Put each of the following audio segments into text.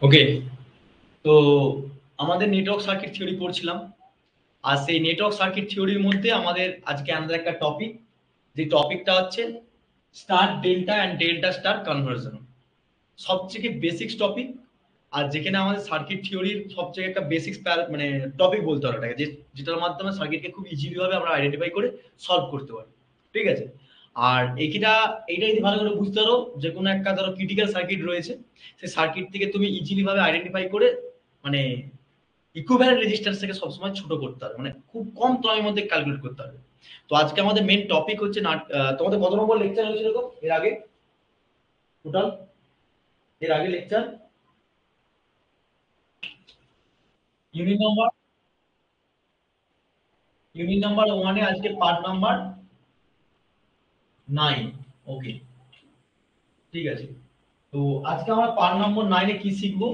ওকে। তো আমাদের network circuit theory পড়ছিলাম। আর সেই নেটওয়ার্ক সার্কিট থিওরির মধ্যে আমাদের আজকে আমাদের একটা টপিক, যে টপিকটা হচ্ছে star delta and delta star conversion. সবথেকে বেসিক্স টপিক, আর যেখানে আমাদের সার্কিট থিওরির সবথেকে একটা বেসিক্স মানে টপিক বলতে পারো এটাকে, যেটার মাধ্যমে সার্কিটকে খুব ইজিলি ভাবে আমরা আইডেন্টিফাই করে সলভ করতে পারি। ঠিক আছে। আর এইটা যদি ভালো করে বুঝতে পারো, যে কোনো একটা ধরো ক্রিটিক্যাল সার্কিট রয়েছে, সেই সার্কিট থেকে তুমি ইজিলি ভাবে আইডেন্টিফাই করে মানে ইকুইভ্যালেন্ট রেজিস্ট্যান্স থেকে সবসময় ছোট করতে হবে, মানে খুব কম সময়ের মধ্যে ক্যালকুলেট করতে হবে। তো আজকে আমাদের মেন টপিক হচ্ছে না, তোমাদের কত নম্বর লেকচার হয়েছিল তো এর আগে, টোটাল এর আগে lecture? Unit number unit number ওয়ানে আজকে পার্ট নাম্বার 9। ওকে, ঠিক আছে। তো আজকে আমরা পার্ট নম্বর 9 এ কি শিখবো?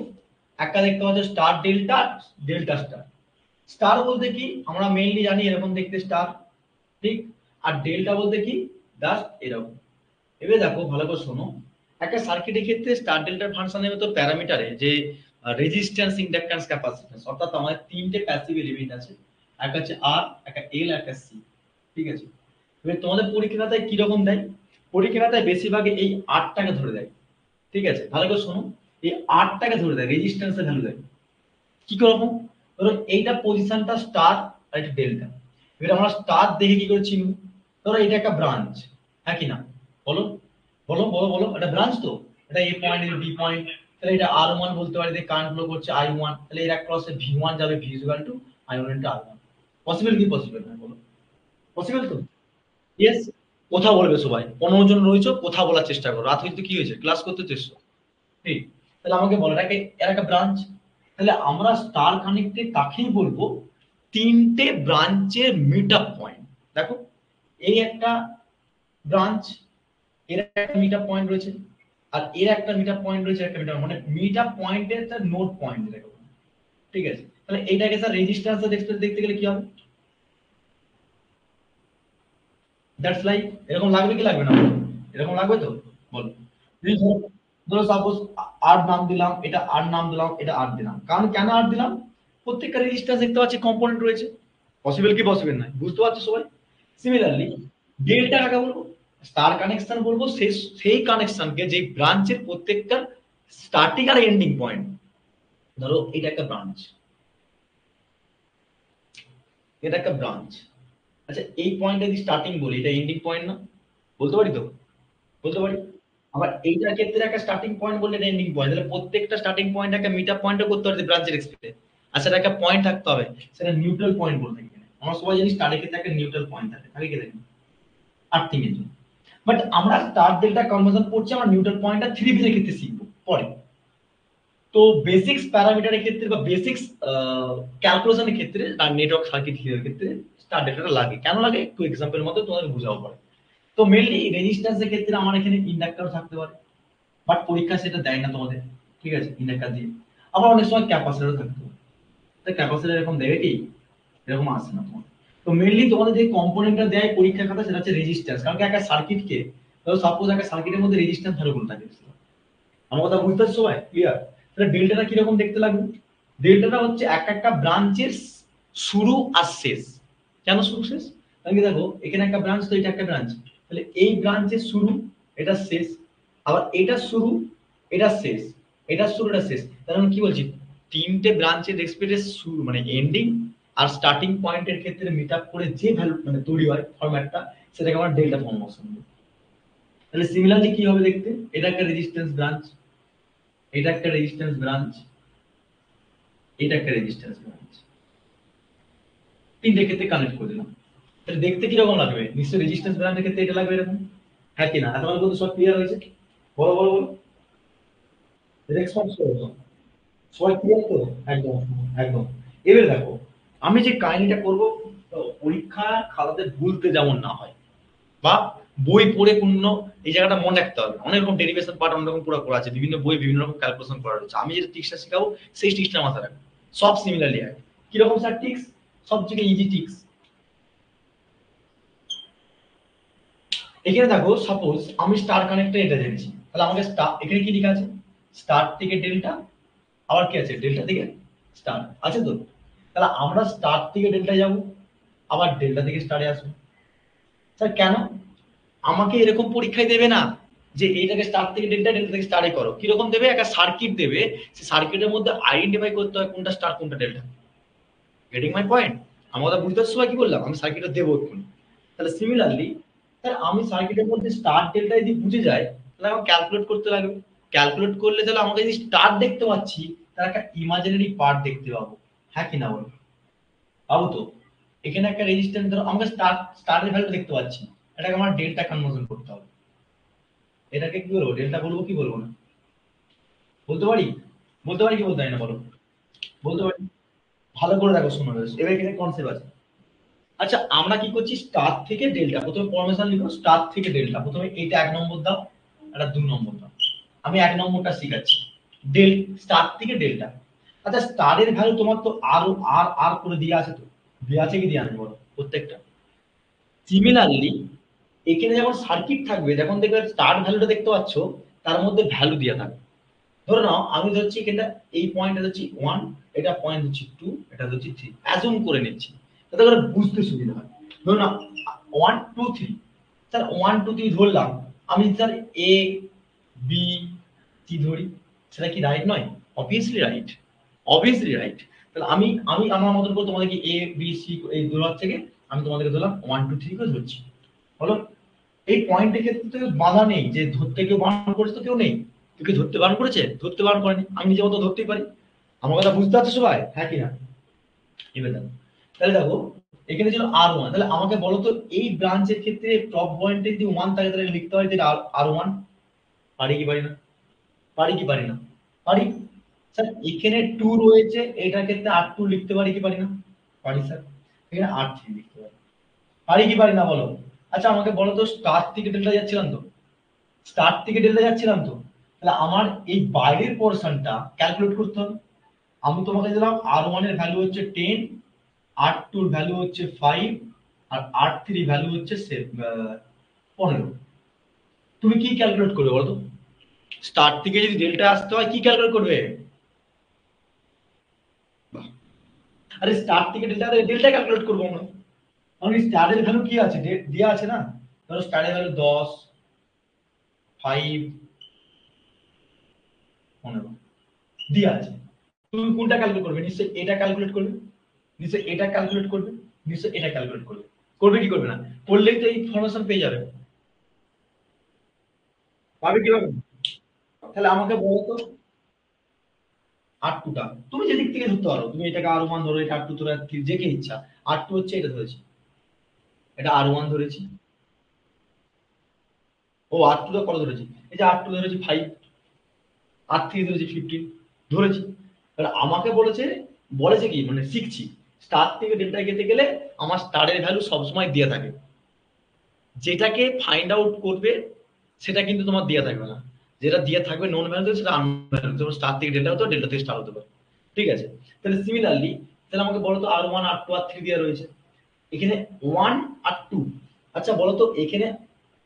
একটা দেখতে পাচ্ছ star delta, delta star. Star বলতে কি আমরা মেইনলি জানি এরকম দেখতে স্টার, ঠিক। আর ডেল্টা বলতে কি জাস্ট এরকম। এবার দেখো ভালো করে শোনো, একটা সার্কিটের ক্ষেত্রে স্টার ডেল্টার ফাংশনের মতো প্যারামিটারে যে রেজিস্ট্যান্স, ইন্ডাক্ট্যান্স, ক্যাপাসিট্যান্স, অর্থাৎ আমাদের তিনটে প্যাসিভ এলিমেন্ট আছে। একটা হচ্ছে আর, একটা এল, একটা সি। ঠিক আছে। এবার তোমাদের পরীক্ষাটায় কি রকম দেয়? পরীক্ষাটায় বেশিরভাগ এই আটটাকে ধরে দেয়। ঠিক আছে, ভালো করে শোনো। এই আটটাকে ধরে দেয়, রেজিস্ট্যান্সের ভ্যালু দেয়। কি রকম? ধরো এইটা পজিশনটা স্টার আর এটা ডেল্টা। এবার আমরা স্টার দেখে কি করে চিনব? ধরো এটা একটা ব্রাঞ্চ, হ্যাঁ কি না? বলো বলো বলো বলো, এটা ব্রাঞ্চ তো। এটা এ পয়েন্ট, এটা বি পয়েন্ট। তাহলে এটা আর1 বলতে পারি, যে কারেন্ট ফ্লো করছে I1, তাহলে এর ক্রসে V1 যাবে, V equal to I1 into R1। Possible কি পসিবল না বলো? পসিবল তো? ইয়েস। কথা বলবে সবাই, 15 জন রয়েছে, কথা বলার চেষ্টা করো। রাত হইতে কি হয়েছে, ক্লাস করতে তো এসছো। ঠিক। তাহলে আমাকে বলো, এটাকে এর একটা ব্রাঞ্চ। তাহলে আমরা স্টার কানেক্টেড তাকেই বলবো তিনটে ব্রাঞ্চের মিট আপ পয়েন্ট। দেখো, এই একটা ব্রাঞ্চ, এর একটা মিট আপ পয়েন্ট রয়েছে, আর এর একটা মিট আপ পয়েন্ট রয়েছে, একটা মিট আপ, মানে মিট আপ পয়েন্টের একটা নোড পয়েন্ট দেখো। ঠিক আছে। তাহলে এইটাকে স্যার রেজিস্ট্যান্স দেখতে দেখতে গেলে কি হবে? দ্যাটস লাইক, এরকম লাগবে কি লাগবে না বলো? এরকম লাগবে তো? বলো। যদি ধরো সাপোজ আর নাম দিলাম, এটা আর নাম দিলাম, এটা আর দিলাম, কারণ কেন আর দিলাম? প্রত্যেকটা রেজিস্ট্যান্স দেখতে পাচ্ছি কম্পোনেন্ট রয়েছে। পসিবল কি পসিবল নয়, বুঝতে পারছো সবাই? সিমিলারলি ডেল্টা কাকে বলবো? স্টার কানেকশন বলবো সেই সেই কানেকশনকে যে ব্রাঞ্চের প্রত্যেকটা স্টার্টিং আর এন্ডিং পয়েন্ট। ধরো এটা একটা ব্রাঞ্চ, এটা একটা ব্রাঞ্চ। আচ্ছা, এই পয়েন্টটা যদি স্টার্টিং বলি, এটা এন্ডিং পয়েন্ট না? বলতে পারি তো? বলতে পারি। আবার এইটার ক্ষেত্রে একটা স্টার্টিং পয়েন্ট বললে এটা এন্ডিং পয়েন্ট, তাহলে প্রত্যেকটা স্টার্টিং পয়েন্ট একটা মিট আপ পয়েন্টও করতে পারে ব্রাঞ্চের এক্সপেক্টে। আর সেটা একটা পয়েন্ট থাকতে হবে, সেটা নিউট্রাল পয়েন্ট বলে থাকি। আমরা সবাই জানি স্টারের ক্ষেত্রে একটা নিউট্রাল পয়েন্ট থাকে, থাকে কি থাকে? আর্থিং এর জন্য। বাট আমরা স্টার ডেল্টা কনভার্সন করছি, আমরা নিউট্রাল পয়েন্টটা থ্রি ফেজের ক্ষেত্রে শিখবো পরে। তো বেসিক্স প্যারামিটারের ক্ষেত্রে বা বেসিক্স ক্যালকুলেশনের ক্ষেত্রে আর নেটওয়ার্ক সার্কিট থিওরির ক্ষেত্রে স্টার ডেল্টাটা লাগে। কেন লাগে একটু এক্সাম্পলের মধ্যে তোমাদের বোঝাবো পরে। তো মেইনলি রেজিস্ট্যান্সের ক্ষেত্রে আমার এখানে ইন্ডাক্টর থাকতে পারে, বাট পরীক্ষা সেটা দেয় না তোমাদের। ঠিক আছে, ইন্ডাক্টর দিয়ে। আবার অনেক সময় ক্যাপাসিটরও থাকতে পারে। তাই ক্যাপাসিটর এরকম দেবে কি? এরকম আসে না তোমার। তো মেইনলি তোমাদের যে কম্পোনেন্টটা দেয় পরীক্ষার খাতা, সেটা হচ্ছে রেজিস্ট্যান্স। কারণ কি একটা সার্কিটকে, ধরো সাপোজ একটা সার্কিটের মধ্যে রেজিস্ট্যান্স ভ্যালু কোন থাকে? আমার কথা বুঝতে পারছো সবাই? ক্লিয়ার? তাহলে ডেল্টাটা কিরকম দেখতে লাগবে? ডেল্টাটা হচ্ছে এক একটা ব্রাঞ্চের শুরু আর শেষ। কেন শুরু শেষ? কারণ কি দেখো, এখানে একটা ব্রাঞ্চ, তো এটা একটা ব্রাঞ্চ। তাহলে এই ব্রাঞ্চের শুরু, এটা শেষ। আবার এটা শুরু, এটা শেষ। এটা শুরু, এটা শেষ। তাহলে আমি কি বলছি? তিনটে ব্রাঞ্চের রেসপেক্টে শুরু মানে এন্ডিং আর স্টার্টিং পয়েন্টের ক্ষেত্রে মিট আপ করে যে ভ্যালু মানে তৈরি হয় ফরম্যাটটা, সেটাকে আমরা ডেল্টা ফর্মেশন বলি। তাহলে সিমিলারলি কি হবে দেখতে? এটা একটা রেজিস্ট্যান্স ব্রাঞ্চ, এটা একটা রেজিস্ট্যান্স ব্রাঞ্চ, এটা একটা রেজিস্ট্যান্স ব্রাঞ্চ। তিনটে ক্ষেত্রে কানেক্ট করে দিলাম। তাহলে দেখতে কিরকম লাগবে? নিশ্চয়ই রেজিস্ট্যান্স ব্রাঞ্চের ক্ষেত্রে এটা লাগবে এরকম। হ্যাঁ কি না? এতক্ষণ কিন্তু সব ক্লিয়ার হয়েছে? বলো বলো বলো। রেসপন্স করো তো। সবাই ক্লিয়ার তো? একদম, একদম। এবারে দেখো, আমি যে কাহিনীটা করবো, পরীক্ষা খাতাতে ভুলতে যেমন না হয়, বা বই পড়ে পূর্ণ, এই জায়গাটা মনে রাখতে হবে। অনেক রকম ডেরিভেশন পার্ট অনেক রকম পুরো করা আছে, বিভিন্ন বই বিভিন্ন রকম ক্যালকুলেশন করা রয়েছে। আমি যে টিক্সটা শেখাবো, সেই টিক্সটা মাথায় রাখবো। সব সিমিলারলি হয়। কিরকম স্যার টিক্স? সবথেকে ইজি টিক্স, এখানে দেখো সাপোজ আমি স্টার কানেক্টর এটা জেনেছি, তাহলে আমাকে স্টার, এখানে কি লেখা আছে? স্টার থেকে ডেল্টা, আবার কি আছে ডেল্টা থেকে স্টার্ট আছে তো, তাহলে আমরা স্টার্ট থেকে ডেল্টা যাব, আবার ডেল্টা থেকে স্টারে আসবো। স্যার কেন? আমাকে এরকম পরীক্ষায় দেবে না যে এইটাকে স্টার থেকে ডেল্টা, ডেল্টা থেকে স্টারে করো। কিরকম দেবে? একটা সার্কিট দেবে, সেই সার্কিটের মধ্যে আইডেন্টিফাই করতে হয় কোনটা স্টার কোনটা ডেল্টা। Getting my point? আমার কথা বুঝতে পারছো কি বললাম? আমি সার্কিটটা দেবো এক্ষুনি। তাহলে সিমিলারলি, তাহলে আমি সার্কিটের মধ্যে স্টার ডেল্টা যদি বুঝে যাই, তাহলে আমাকে ক্যালকুলেট করতে লাগবে। ক্যালকুলেট করলে তাহলে আমাকে যদি স্টার দেখতে পাচ্ছি, তাহলে একটা ইমাজিনারি পার্ট দেখতে পাবো। হ্যাঁ কি না বলো? পাবো তো। এখানে একটা রেজিস্ট্যান্স ধরো আমাকে স্টারের ভ্যালু দেখতে পাচ্ছি, এটাকে আমার ডেল্টা কনভার্সন করতে হবে। এটাকে কি বলবো? ডেল্টা বলবো কি বলবো না? বলতে পারি? বলতে পারি কি বলতে পারি না বলো? বলতে পারি। ভালো করে দেখো, শোনো বেশ। এবার এখানে কনসেপ্ট আছে। আচ্ছা, আমরা কি করছি? স্টার থেকে ডেল্টা, প্রথমে ফরমেশন লিখো স্টার থেকে ডেল্টা। প্রথমে এটা 1 নম্বর দাও, এটা 2 নম্বর দাও। আমি 1 নম্বরটা শিখাচ্ছি। স্টার থেকে ডেল্টা। আচ্ছা, স্টারের ভ্যালু তোমার তো আর আর আর করে দিয়ে আছে তো, দিয়ে আছে কি দিয়ে আছে বলো প্রত্যেকটা? সিমিলারলি, এখানে যখন সার্কিট থাকবে, যখন দেখবে স্টার ভ্যালুটা দেখতে পাচ্ছ, তার মধ্যে ভ্যালু দেওয়া থাকবে। ধরে নাও আমি ধরছি এখানটা, এই পয়েন্টটা ধরছি 1, এটা পয়েন্ট হচ্ছে 2, এটা হচ্ছে 3, অ্যাজুম করে নিচ্ছি যাতে করে বুঝতে সুবিধা হয়। ধরুন না 1 2 3, স্যার 1 2 3 ধরলাম। আমি স্যার এ বি সি ধরি, সেটা কি রাইট নয়? Obviously right, obviously right. তাহলে আমি আমি আমার মতন করে তোমাদেরকে এ বি সি এই ধরার থেকে আমি তোমাদেরকে ধরলাম 1 2 3 করে ধরছি। হলো? এই পয়েন্টের ক্ষেত্রে তো বাধা নেই যে ধরতে কেউ বারণ করেছে, তো কেউ নেই। কেউ কি ধরতে বারণ করেছে? ধরতে বারণ করেনি, আমি নিজের মতো ধরতেই পারি। আমার কথা বুঝতে পারছো সবাই? হ্যাঁ কি না? এবার দেখো, তাহলে দেখো এখানে ছিল আর1, তাহলে আমাকে বলো তো এই ব্রাঞ্চের ক্ষেত্রে টপ পয়েন্টে যদি 1 থাকে তাহলে লিখতে পারি যেটা আর1। পারি কি পারি না? পারি কি পারি না? পারি। স্যার এখানে 2 রয়েছে, এটার ক্ষেত্রে আর2 লিখতে পারি কি পারি না? পারি স্যার। এখানে আর3 লিখতে পারি। পারি কি পারি না বলো? আচ্ছা আমাকে বলো তো, স্টার থেকে ডেল্টা যাচ্ছিলাম তো, স্টার থেকে ডেল্টা যাচ্ছিলাম তো, তাহলে আমার এই বাইরের পোর্শনটা ক্যালকুলেট করতে হবে। আমি তোমাকে দিলাম আর1 এর ভ্যালু হচ্ছে 10, আর2 এর ভ্যালু হচ্ছে 5, আর আর3 ভ্যালু হচ্ছে 15। তুমি কি ক্যালকুলেট করবে বলো তো? স্টার থেকে যদি ডেল্টা আসতে হয় কি ক্যালকুলেট করবে? বাহ। আরে স্টার থেকে ডেল্টা, ডেল্টা ক্যালকুলেট করবো আমরা। কারণ স্টারের ভ্যালু কি আছে দেওয়া আছে না। ধরো স্টারের ভ্যালু 10, 5, 15 দেওয়া আছে। তুমি কোনটা ক্যালকুলেট করবে? নিশ্চয়ই এটা ক্যালকুলেট করবে, নিশ্চয়ই এটা ক্যালকুলেট করবে, নিশ্চয়ই এটা ক্যালকুলেট করবে। করবে কি করবে না? করলেই তো এই ইনফরমেশন পেয়ে যাবে। পাবে কিভাবে? তাহলে আমাকে বলো তো, আর টুটা তুমি যেদিক থেকে ধরতে পারো, তুমি এটাকে আর1 ধরো, এটা আর2 ধরো, যে কে ইচ্ছা। আর2 হচ্ছে এটা ধরেছি, এটা আর1 ধরেছি। ও আর2 টা কত ধরেছি? এই যে আর2 ধরেছি 5, আর3 ধরেছি 15 ধরেছি। তাহলে আমাকে বলেছে, বলেছে কি মানে শিখছি, স্টার থেকে ডেল্টা যেতে গেলে আমার স্টারের ভ্যালু সবসময় দেওয়া থাকে। যেটাকে ফাইন্ড আউট করবে সেটা কিন্তু তোমার দেওয়া থাকবে না। যেটা দেওয়া থাকবে নন ভ্যালু, সেটা আননোন ভ্যালু। যেমন স্টার থেকে ডেল্টা হতো, ডেল্টা থেকে স্টার হতে পারে। ঠিক আছে? তাহলে সিমিলারলি, তাহলে আমাকে বলো তো আর1 আর2 আর3 দেওয়া রয়েছে। এখানে 1 আর 2। আচ্ছা বলো তো এখানে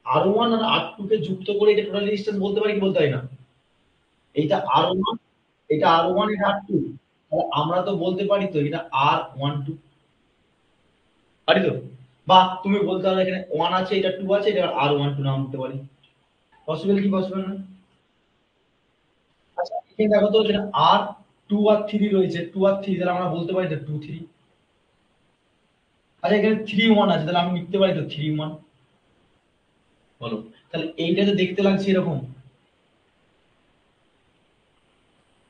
আর1 আর আর2 কে যুক্ত করে এটা টোটাল রেজিস্ট্যান্স বলতে পারি কি বলতে পারি না? এইটা আর1, এটা আর1, এটা আর2। তাহলে আমরা তো বলতে পারি তো এটা আর12, পারি তো? বা তুমি বলতে পারো এখানে 1 আছে, এটা 2 আছে, এটা আর12 নাম দিতে পারি। পসিবল কি পসিবল না? আচ্ছা এখানে দেখো তো, যেটা আর2 আর 3 রয়েছে, 2 আর 3, তাহলে আমরা বলতে পারি তো 2 3। আচ্ছা এখানে 3 1 আছে, তাহলে আমি লিখতে পারি তো 3 1। বলো, তাহলে এইটা তো দেখতে লাগছে এরকম।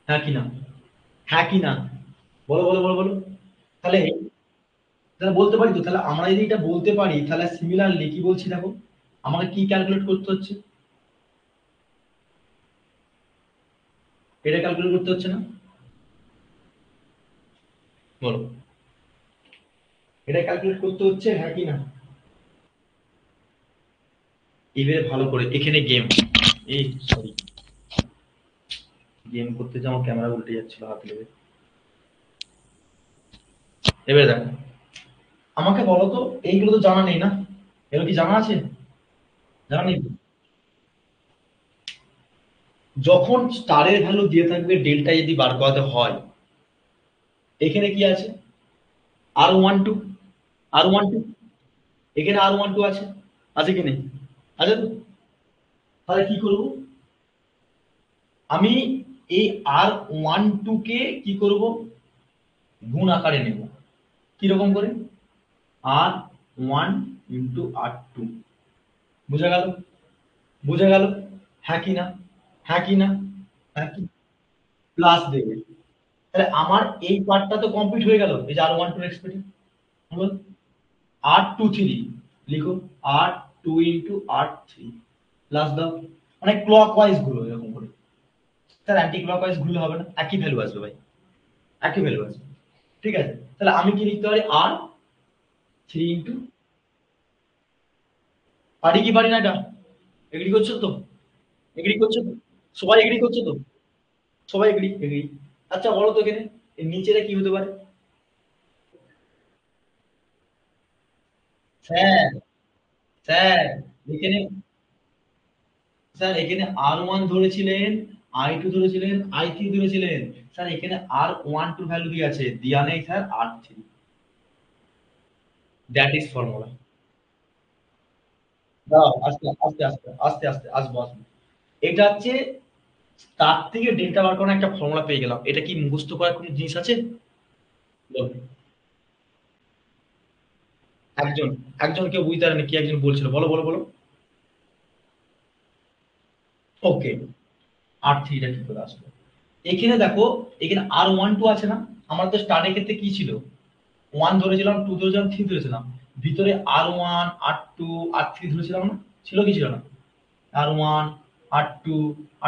হ্যাঁ কি না? হ্যাঁ কি না? বলো বলো বলো বলো। তাহলে তাহলে বলতে পারি তো, তাহলে আমরা যদি এটা বলতে পারি, তাহলে সিমিলারলি কি বলছি দেখো, আমাকে কি ক্যালকুলেট করতে হচ্ছে? এটা ক্যালকুলেট করতে হচ্ছে না? বলো, এটা ক্যালকুলেট করতে হচ্ছে হ্যাঁ কি না? এবারে ভালো করে এখানে গেম, এই সরি, গেম করতে যে আমার ক্যামেরা উল্টে যাচ্ছিল হাত লেগে। এবারে দেখো, আমাকে বলো তো, এইগুলো তো জানা নেই না? এগুলো কি জানা আছে? জানা নেই তো? যখন স্টারের ভ্যালু দিয়ে থাকবে ডেল্টা যদি বার করাতে হয়, এখানে কি আছে R12, R12, এখানে R12 আছে, আছে কি নেই? আছে তো? তাহলে কি করব, আমি এই R12 কে কি করব, গুণ আকারে নেব। কিরকম করে, R1 ইন্টু R2, বুঝা গেল? বুঝা গেল? হ্যাঁ কি না? হ্যাঁ কি না? হ্যাঁ কি, প্লাস দেবে। তাহলে আমার এই পার্টটা তো কমপ্লিট হয়ে গেল, এই যে R12 এক্সপ্রেশন হলো। R23 লিখো, R2 ইন্টু R3 প্লাস দাও, মানে ক্লক ওয়াইজ ঘুরো এরকম করে। স্যার অ্যান্টি ক্লক ওয়াইজ ঘুরলে হবে না, একই ভ্যালু আসবে ভাই, একই ভ্যালু আসবে। ঠিক আছে, তাহলে আমি কি লিখতে পারি, R3 ইন্টু, পারি কি পারি না এটা? এগ্রি করছো তো? এগ্রি করছো তো? সবাই এগ্রি করছো তো? সবাই এগ্রি এগ্রি। আচ্ছা বলো তো এখানে এর নিচেটা কি হতে পারে? স্যার, স্যার এখানে, স্যার এখানে R1 ধরেছিলেন, I2 ধরেছিলেন, I3 ধরেছিলেন। স্যার এখানে R12 ভ্যালু দিয়ে আছে, দিয়া নেই sir R3। That is formula. দাও আস্তে আস্তে আস্তে আস্তে আস্তে আসবো আসবো। এটা হচ্ছে, তার থেকে ডেল্টা বার করার একটা ফর্মুলা পেয়ে গেলাম। এটা কি মুখস্থ করার কোনো জিনিস আছে? বলো। একজন, একজন কেউ বুঝতে পারেনি, কি একজন বলছিল, বলো বলো বলো। ওকে, R3 টা কি করে আসলো? এখানে দেখো, এখানে R12 আছে না, আমার তো স্টার্টের ক্ষেত্রে কি ছিল, 1 ধরেছিলাম, 2 ধরেছিলাম, 3 ধরেছিলাম। ভিতরে R1 R2 R3 ধরেছিলাম না? ছিল কি ছিল না? R1 R2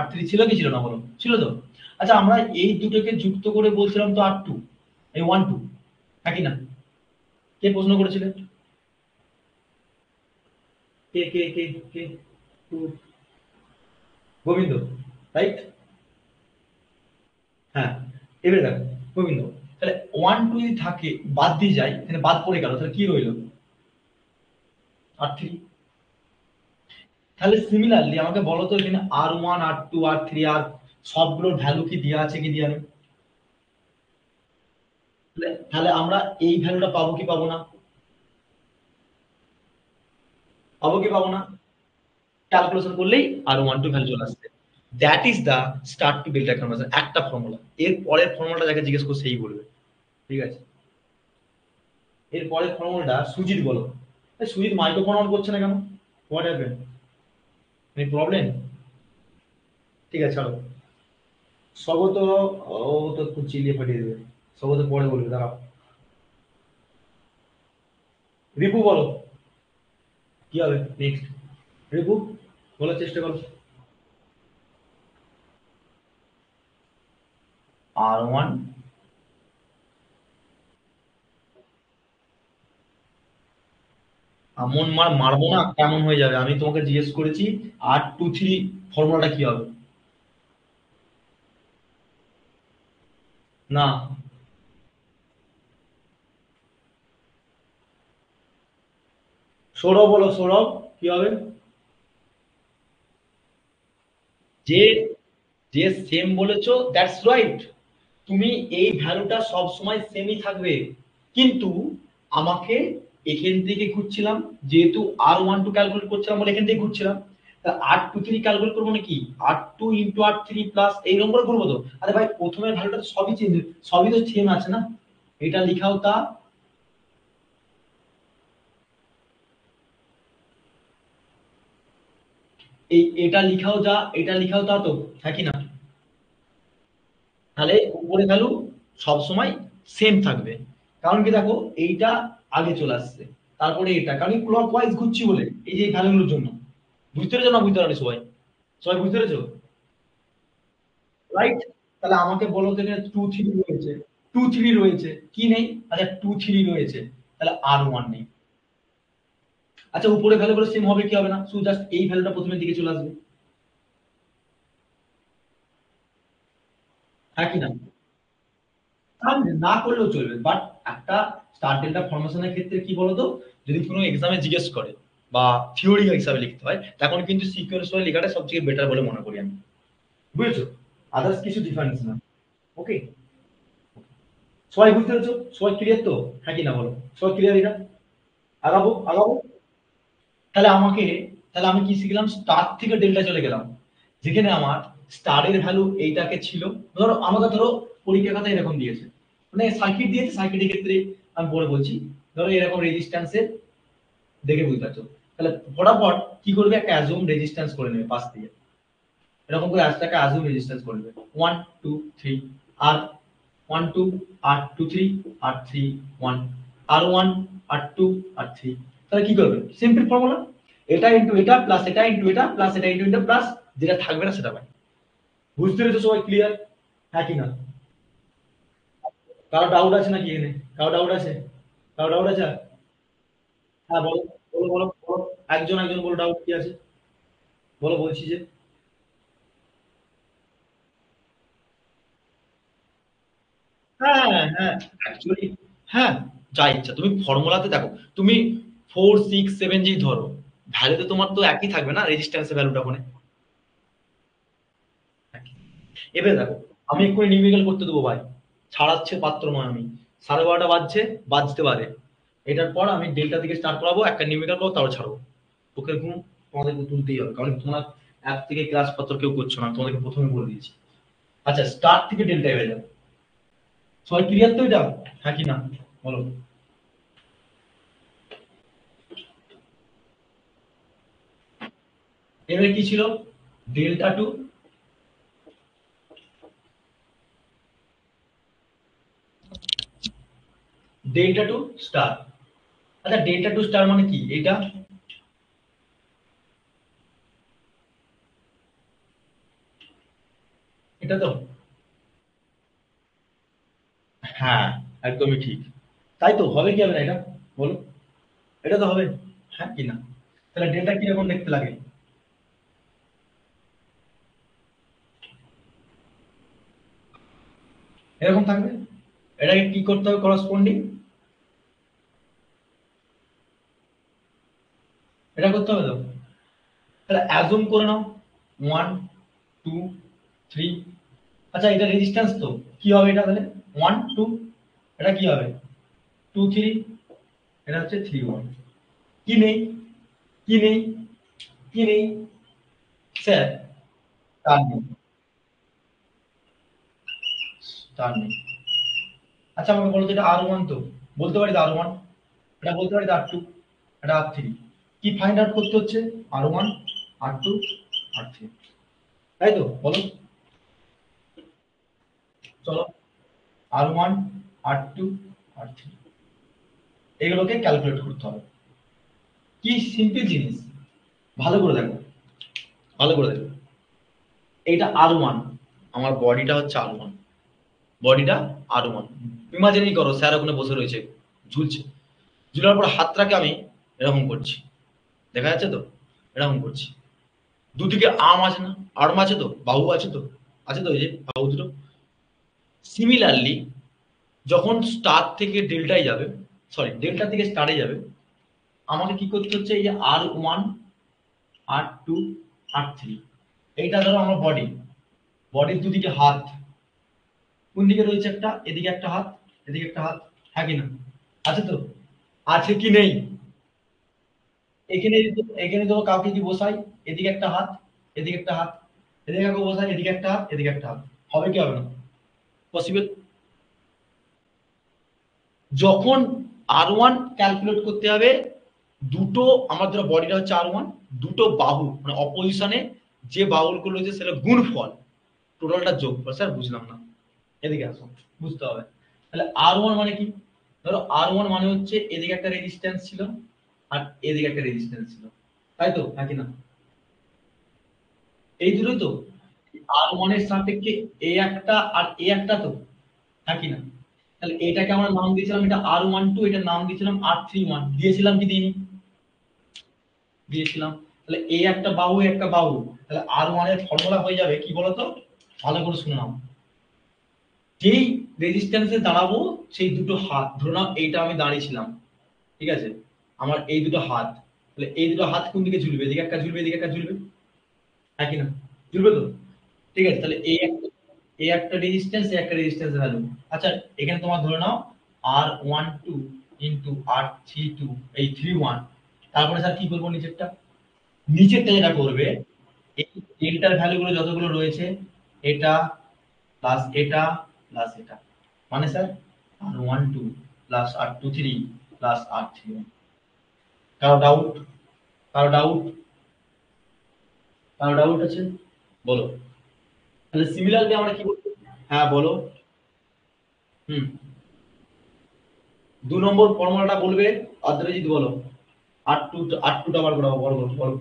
R3 ছিল কি ছিল না বলো, ছিল তো? আচ্ছা আমরা এই দুটোকে যুক্ত করে বলছিলাম তো R2, এই 1 2, নাকি না? কে প্রশ্ন করেছিলেন? কে কে কে কে? গোবিন্দ, রাইট? হ্যাঁ, এবারে দেখো গোবিন্দ, তাহলে 1 2 যদি থাকে, বাদ দিয়ে যায়, এখানে বাদ পড়ে গেল, তাহলে কি রইলো? R3। তাহলে সিমিলারলি আমাকে বলো তো, এখানে R1 R2 R3 আর সবগুলোর ভ্যালু কি দেওয়া আছে কি দেওয়া নেই? তাহলে আমরা এই ভ্যালুটা পাবো কি পাবো না? পাবো কি পাবো না? ক্যালকুলেশন করলেই R12 ভ্যালু চলে আসছে। That is the star to delta conversion, একটা ফর্মুলা। এর পরের ফর্মুলাটা যাকে জিজ্ঞেস করো সেই বলবে। ঠিক আছে, এর পরের ফর্মুলাটা সুজিত বলো। সুজিত মাইক্রোফোন অন করছে না কেন? What happen? Any problem? ঠিক আছে ছাড়ো। স্বগত, ও তো একটু চিলিয়ে ফাটিয়ে দেবে। স্বগত পরে বলবে, দাঁড়াও। রিপু বলো, কি হবে নেক্সট? রিপু বলার চেষ্টা করো। R1, এমন মার মারবো না কেমন হয়ে যাবে, আমি তোমাকে জিজ্ঞেস করেছি R23 ফর্মুলাটা কি হবে? না, সৌরভ বলো, সৌরভ কি হবে? যে, যে সেম বলেছো দ্যাটস রাইট। তুমি এই ভ্যালুটা সব সময় সেমই থাকবে, কিন্তু আমাকে এখান থেকে ঘুরছিলাম, যেহেতু R12 ক্যালকুলেট করছিলাম বলে এখান থেকে ঘুরছিলাম। তা R23 ক্যালকুলেট করবো নাকি, R2 ইন্টু R3 প্লাস এইরকম করে করবো তো? আরে ভাই প্রথমের ভ্যালুটা তো সবই চেঞ্জ, সবই তো সেম আছে না? এটা লিখাও তা, এই এটা লিখাও যা, এটা লিখাও তা তো, হ্যাঁ কি না? তাহলে উপরে ভ্যালু সবসময় সেম থাকবে। কারণ কি দেখো, এইটা আগে চলে আসছে, তারপরে এটা, কারণ ক্লক ওয়াইজ ঘুরছি বলে এই যে ভ্যালুগুলোর জন্য। বুঝতে পেরেছো না বুঝতে পারবে সবাই? সবাই বুঝতে পেরেছো? রাইট? তাহলে আমাকে বলো তো, এখানে 2 3 রয়েছে, 2 3 রয়েছে কি নেই? আচ্ছা 2 3 রয়েছে, তাহলে R1 নেই। আচ্ছা উপরে ভ্যালুগুলো সেম হবে কি হবে না? শুধু জাস্ট এই ভ্যালুটা প্রথমের দিকে চলে আসবে, হ্যাঁ কি না? তাহলে না করলেও চলবে, বাট একটা স্টার ডেল্টা ফরমেশনের ক্ষেত্রে কি বলতো, যদি কোনো এক্সামে জিজ্ঞেস করে বা থিওরি হিসাবে লিখতে হয়, তখন কিন্তু সিকোয়েন্স ওয়াইজ লেখাটা সবথেকে বেটার বলে মনে করি আমি। বুঝেছো? আদার্স কিছু ডিফারেন্স না। ওকে, সবাই বুঝতে পেরেছো? সবাই ক্লিয়ার তো? হ্যাঁ কি না বলো? সবাই ক্লিয়ার এটা? আগাবো আগাবো। তাহলে আমি কি শিখলাম? স্টার থেকে ডেল্টা চলে গেলাম, যেখানে আমার স্টারের ভ্যালু এইটাকে ছিল। ধরো আমাকে পরীক্ষার খাতায় এরকম দিয়েছে, মানে সার্কিট দিয়েছে, সার্কিটের ক্ষেত্রে আমি পরে বলছি। ধরো এরকম রেজিস্ট্যান্সের, দেখে বুঝতে পারছো? তাহলে ফটাফট কি করবে, একটা অ্যাজুম রেজিস্ট্যান্স করে নেবে পাশ দিয়ে, এরকম করে একটা অ্যাজুম রেজিস্ট্যান্স করে নেবে 1 2 3 আর 1 2 আর 2 3 আর 3 1 আর 1 আর 2 আর 3। তাহলে কি করবে? সিম্পল ফর্মুলা, এটা ইনটু এটা প্লাস এটা ইনটু এটা প্লাস এটা ইনটু এটা প্লাস যেটা থাকবে না সেটা পাই। বুঝতে পেরেছো সবাই? ক্লিয়ার? হ্যাঁ কি না? কারো ডাউট আছে নাকি এখানে? কারো ডাউট আছে? কারো ডাউট আছে? হ্যাঁ বলো, বলো বলো বলো। একজন একজন বলো, ডাউট কি আছে? বলো, বলছি যে। হ্যাঁ হ্যাঁ, অ্যাকচুয়ালি হ্যাঁ, যা ইচ্ছা তুমি ফর্মুলাতে দেখো। তুমি 4 6 7 যেই ধরো, ভ্যালু তো তোমার তো একই থাকবে না, রেজিস্ট্যান্সের ভ্যালুটা ওখানে একই। এবারে দেখো, আমি এক্ষুনি নিউমেরিক্যাল করতে দেবো ভাই, ছাড়াচ্ছে পাত্র নয় আমি। 12:30 বাজছে, বাজতে পারে। এটার পর আমি ডেল্টা থেকে স্টার্ট করাবো, একটা নিউমেরিক্যাল করবো, তারপর ছাড়বো। চোখের ঘুম তোমাদেরকে তুলতেই হবে, কারণ তোমরা অ্যাপ থেকে ক্লাস পত্র কেউ করছো না, তোমাদেরকে প্রথমে বলে দিয়েছি। আচ্ছা, স্টার্ট থেকে ডেল্টা হয়ে যাবে। সবাই ক্লিয়ার তো এটা? হ্যাঁ কি না বলো? এবারে কি ছিল? Delta to, delta to star. আচ্ছা, ডেল্টা টু স্টার মানে কি এটা? এটা তো, হ্যাঁ, একদমই ঠিক। তাই তো, হবে কি হবে না এটা বলো? এটা তো হবে, হ্যাঁ কি না? তাহলে ডেল্টা কিরকম দেখতে লাগে? এরকম থাকবে। এটাকে কি করতে হবে? করসপন্ডিং এটা করতে হবে তো। তাহলে অ্যাজুম করে নাও 1 2 3। আচ্ছা, এটা রেজিস্ট্যান্স তো, কি হবে এটা তাহলে? 1 2, এটা কি হবে? 2 3, এটা হচ্ছে 3 1। কি নেই? কি নেই? কি নেই স্যার? তার নেই, তার নেই। আচ্ছা আমাকে বলো তো, এটা আর ওয়ান তো? বলতে পারি তো আর ওয়ান, এটা বলতে পারি তো আর টু, এটা আর থ্রি। কি ফাইন্ড আউট করতে হচ্ছে? আর ওয়ান, আর টু, আর থ্রি। তাই তো বলো? চলো, আর ওয়ান, আর টু, আর থ্রি, এগুলোকে ক্যালকুলেট করতে হবে। কি সিম্পল জিনিস, ভালো করে দেখো, ভালো করে দেখো। এইটা আর ওয়ান, আমার বডিটা হচ্ছে আর ওয়ান, বডিটা আর ওয়ান। ইমাজিনই করো স্যার ওখানে বসে রয়েছে, ঝুলছে, ঝুলার পর হাতটাকে আমি এরকম করছি, দেখা যাচ্ছে তো? এরকম করছি, দুদিকে আর্ম আছে না? আর্ম আছে তো, বাহু আছে তো, আছে তো, এই যে বাহু দুটো। সিমিলারলি যখন স্টার থেকে ডেল্টায় যাবে, সরি ডেল্টা থেকে স্টারে যাবে, আমাকে কি করতে হচ্ছে? এই যে আর ওয়ান, আর টু, আর থ্রি, এইটা ধরো আমার বডি, বডির দুদিকে হাত, কোন দিকে রয়েছে? একটা এদিকে একটা হাত, এদিকে একটা হাত, হ্যাঁ কি না? আছে তো? আছে কি নেই? এখানে এখানে ধরো কাউকে কি বসাই, এদিকে একটা হাত, এদিকে একটা হাত, এদিকে কাউকে বসাই, এদিকে একটা হাত, এদিকে একটা হাত, হবে কি হবে না? পসিবল। যখন আর ওয়ান ক্যালকুলেট করতে হবে, দুটো, আমার ধরো বডিটা হচ্ছে আর ওয়ান, দুটো বাহু মানে অপোজিশনে যে বাহুগুলো রয়েছে সেটা গুণফল, টোটালটা যোগ করে। স্যার বুঝলাম না, এদিকে আসো, বুঝতে হবে। তাহলে আর ওয়ান মানে কি? ধরো আর ওয়ান মানে হচ্ছে এদিকে একটা রেজিস্ট্যান্স ছিল আর এদিকে একটা রেজিস্ট্যান্স ছিল, তাই তো? নাকি না? এই দুটোই তো। আর ওয়ান এর সাপেক্ষে এ একটা আর এ একটা তো, নাকি না? তাহলে এটাকে আমরা নাম দিয়েছিলাম, এটা আর ওয়ান টু, এটা নাম দিয়েছিলাম আর থ্রি ওয়ান, দিয়েছিলাম কি দিইনি? দিয়েছিলাম। তাহলে এ একটা বাহু, এ একটা বাহু, তাহলে আর ওয়ান এর ফর্মুলা হয়ে যাবে কি বলতো? ভালো করে শুনে নাও। যেই রেজিস্ট্যান্সে দাঁড়াবো, সেই দুটো হাত, ধরে নাও এইটা আমি দাঁড়িয়েছিলাম, ঠিক আছে? আমার এই দুটো হাত, তাহলে এই দুটো হাত কোন দিকে ঝুলবে? এদিকে একটা ঝুলবে, এদিকে একটা ঝুলবে, হ্যাঁ কি না? ঝুলবে তো? ঠিক আছে, তাহলে এই একটা রেজিস্ট্যান্স, এই একটা রেজিস্ট্যান্স ভ্যালু। আচ্ছা, এখানে তোমার ধরে নাও R12 ইনটু R32, এই 31। তারপরে স্যার কি করবো নিচেরটা? নিচেরটা যেটা করবে, এই ডেল্টার ভ্যালুগুলো যতগুলো রয়েছে, এটা প্লাস এটা প্লাস এটা, মানে sir R12 plus R23 plus R31। কারো ডাউট? কারো ডাউট? কারো ডাউট আছে? বলো। তাহলে সিমিলারলি আমরা কি বলবো? হ্যাঁ বলো। হুম। 2 নম্বর ফর্মুলাটা বলবে, অদ্রজিৎ বলো। R2 টা বার করাবো, বলো।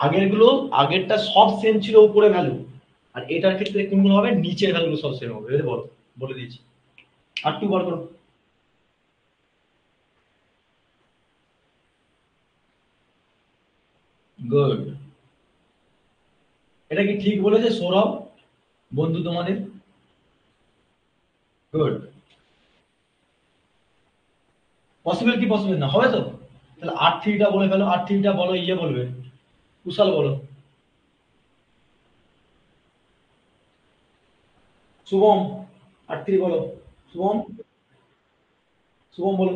আগেরগুলো, আগেরটা সব সেম ছিল উপরে ভ্যালু, আর এটার ক্ষেত্রে কোনগুলো হবে, নিচের ভ্যালুগুলো সব সেম হবে। এবারে বলো, বলে দিয়েছি। R2 বার করো। গুড। এটা কি ঠিক বলেছে সৌরভ, বন্ধু তোমাদের? গুড। পসিবল কি পসিবল না, হবে তো? তাহলে R3 টা বলে ফেলো, R3 টা বলো, ইয়ে বলবে, কুশল বলো। শুভম, R3 বলো। শুভম, শুভম বলো।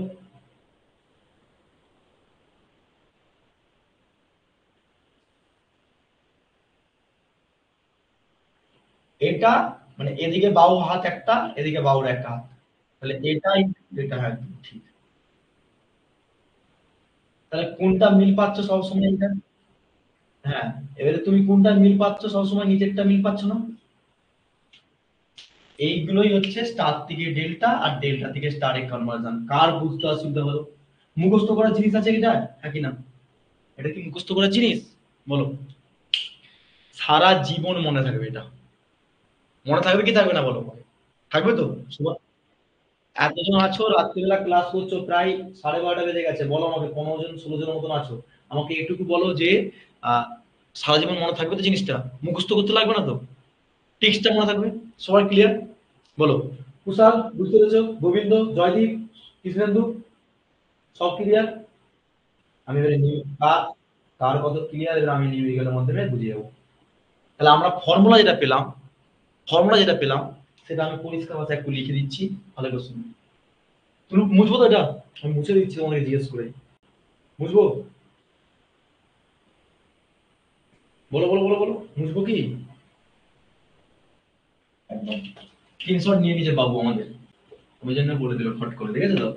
এটা মানে এদিকে বাহু হাত একটা, এদিকে বাহুর একটা হাত, তাহলে এটাই, এটা হ্যাঁ ঠিক। তাহলে কোনটা মিল পাচ্ছ সবসময় এটা? হ্যাঁ, এবারে তুমি কোনটা মিল পাচ্ছ সবসময়, নিচেরটা মিল পাচ্ছ না? এইগুলোই হচ্ছে স্টার থেকে ডেল্টা আর ডেল্টা থেকে স্টারে কনভার্সন। কার বুঝতে অসুবিধা হলো? মুখস্থ করার জিনিস আছে এটা, হ্যাঁ কি না? এটা কি মুখস্থ করার জিনিস? বলো। সারা জীবন মনে থাকবে এটা। মনে থাকবে কি থাকবে না বলো? থাকবে তো? এতজন আছো, রাত্রিবেলা ক্লাস করছো, প্রায় 12:30 বেজে গেছে, বলো আমাকে 15 জন 16 জন মতন আছো, আমাকে এটুকু বলো যে আহ, সারা জীবন মনে থাকবে তো জিনিসটা? মুখস্থ করতে লাগবে না তো? টিক্সটা মনে থাকবে? সবাই ক্লিয়ার? বলো। কুশাল বুঝতে পেরেছো? গোবিন্দ, জয়দীপ, কৃষ্ণেন্দু, সব ক্লিয়ার? আমি এবারে কার কার কত ক্লিয়ার, এবার আমি নিউমেরিক্যালের মাধ্যমে বুঝিয়ে দেবো। তাহলে আমরা ফর্মুলা যেটা পেলাম সেটা আমি পরিষ্কার ভাষায় একটু লিখে দিচ্ছি, ভালো করে শুনুন। তুমি মুছবো তো এটা? আমি মুছে দিচ্ছি তোমাকে জিজ্ঞেস করে। মুছবো? বলো বলো বলো বলো, মুছবো কি? একদম স্ক্রিনশট নিয়ে নিয়েছে বাবু আমাদের, ওই জন্য বলে দিল ফট করে, দেখেছো তো?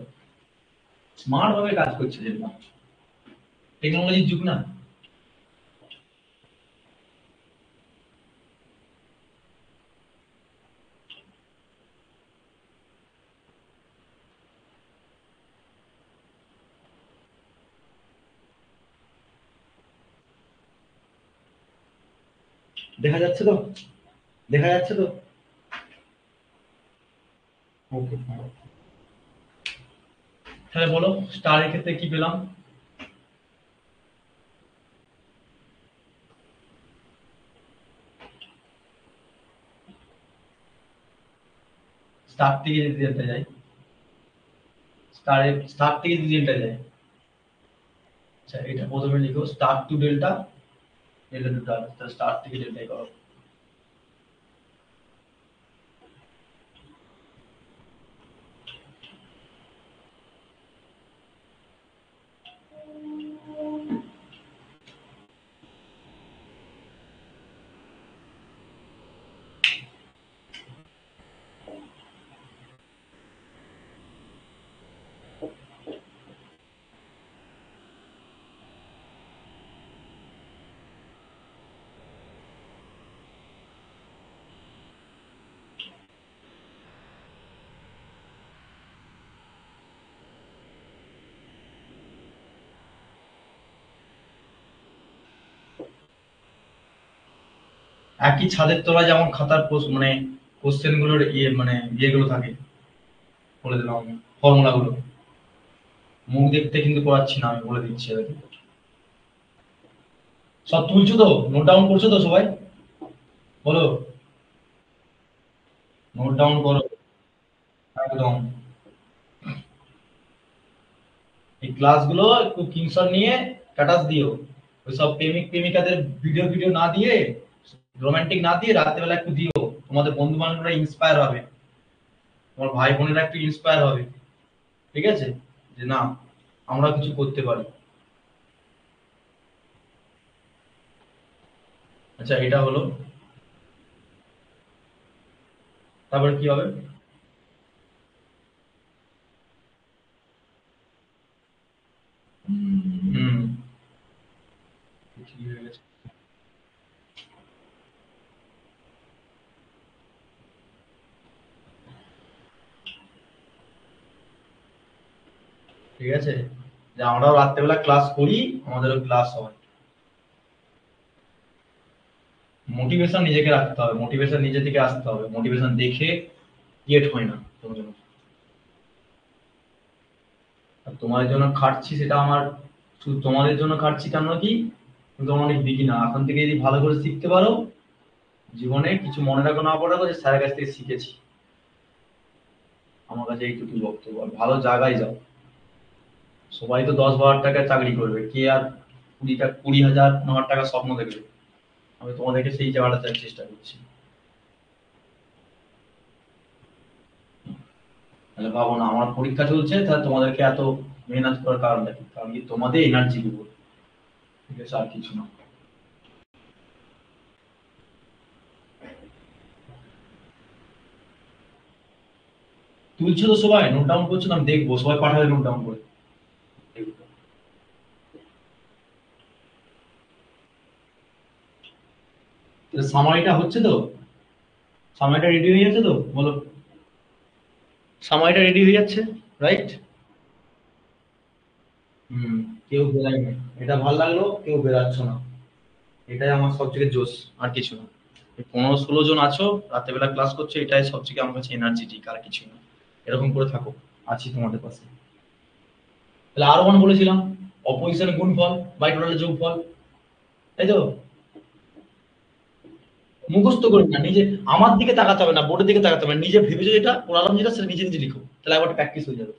স্মার্ট ভাবে কাজ করছে যেটা, টেকনোলজির যুগ না। দেখা যাচ্ছে তো? দেখা যাচ্ছে তো? ওকে। তাহলে বলো, স্টারের ক্ষেত্রে কি পেলাম? স্টার থেকে যদি ডেল্টা যায়, স্টার থেকে যদি ডেল্টা যায়, আচ্ছা এটা প্রথমে লিখো, star to delta, delta to star, তাহলে স্টার থেকে ডেল্টাই করো। একই ছাদের তলায় যেমন খাতার মানে কোশ্চেন গুলোর ইয়ে মানে ইয়েগুলো থাকে, বলে দিলাম আমি, ফর্মুলা গুলো, মুখ দেখতে কিন্তু পড়াচ্ছি না, আমি বলে দিচ্ছি আর কি। সব তুলছো তো? নোট ডাউন করছো তো সবাই? বলো। নোট ডাউন করো একদম। এই ক্লাসগুলো একটু স্ক্রিনশট নিয়ে স্ট্যাটাস দিও, ওইসব প্রেমিক প্রেমিকাদের ভিডিও ভিডিও না দিয়ে, রোমান্টিক না দিয়ে রাত্রেবেলা একটু দিও, তোমাদের বন্ধু বান্ধবরা ইন্সপায়ার হবে, তোমার ভাই বোনেরা একটু ইন্সপায়ার হবে, ঠিক আছে, যে না আমরা কিছু করতে পারি। আচ্ছা এটা হলো, তারপরে কি হবে? হুম, ঠিক হয়ে গেছে। ঠিক আছে, যে আমরাও রাত্রেবেলা ক্লাস করি, আমাদেরও ক্লাস হয়। মোটিভেশন নিজেকে রাখতে হবে, মোটিভেশন নিজে থেকে আসতে হবে, মোটিভেশন দেখে ক্রিয়েট হয় না কোনো জিনিস। আর তোমাদের জন্য খাটছি, সেটা আমার শুধু তোমাদের জন্য খাটছি কেন কি, কিন্তু আমার অনেক দিকি না, এখন থেকে যদি ভালো করে শিখতে পারো, জীবনে কিছু মনে রাখো না পড়ে রাখো, যে স্যারের কাছ থেকে শিখেছি। আমার কাছে এইটুকু বক্তব্য, আর ভালো জায়গায় যাও। সবাই তো 10-12 টাকায় চাকরি করবে, কে আর 20,000-20,000 স্বপ্ন দেখবে। আমি তোমাদেরকে সেই জায়গাটা দেওয়ার চেষ্টা করছি। তাহলে ভাবো না, আমার পরীক্ষা চলছে, তাহলে তোমাদেরকে এত মেহনত করার কারণটা কি? কারণ কি তোমাদের এনার্জি দেবো, ঠিক আছে, আর কিছু না। তুলছো তো সবাই, নোট ডাউন করছো তো, আমি দেখবো সবাই পাঠাবে নোট ডাউন করে। সামারিটা হচ্ছে তো? সামারিটা রেডি হয়ে যাচ্ছে তো, বলো? সামারিটা রেডি হয়ে যাচ্ছে, রাইট? হুম, কেউ বেরায় না, এটা ভালো লাগলো, কেউ বেরাচ্ছ না, এটাই আমার সবথেকে জোশ, আর কিছু না। এই 15-16 জন আছো, রাতের বেলা ক্লাস করছো, এটাই সবথেকে আমার কাছে এনার্জেটিক, আর কিছু না। এরকম করে থাকো, আছি তোমাদের পাশে। তাহলে আর ওয়ান বলেছিলাম, অপোজিশনের গুণফল বাই টোটালের যোগফল, তাই তো? মুখস্থ করি না, নিজে আমার দিকে তাকাতে হবে না, বোর্ডের দিকে তাকাতে হবে না, নিজে ভেবেছো যেটা পড়ালাম, যেটা সেটা নিজে নিজে লিখো, তাহলে একবার প্র্যাকটিস হয়ে যাবে।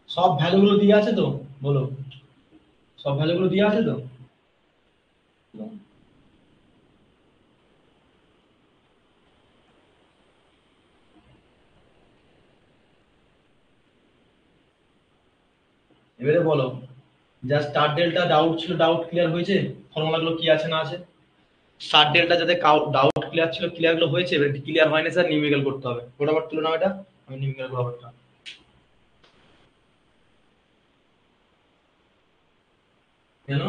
সব ভ্যালু গুলো দিয়ে আছে তো, বলো? সব ভ্যালু গুলো দিয়ে আছে তো? এবারে বলো, যা স্টার ডেল্টা ডাউট ছিল, ডাউট ক্লিয়ার হয়েছে? ফর্মুলা গুলো কি আছে না আছে? স্টার ডেল্টা যাতে ডাউট ক্লিয়ার ছিল, ক্লিয়ার গুলো হয়েছে, এবার ক্লিয়ার হয়নি স্যার, নিউমেরিক্যাল করতে হবে, ওটা আবার তুলে নাও, এটা আমি নিউমেরিক্যাল করবো একটা। কেন?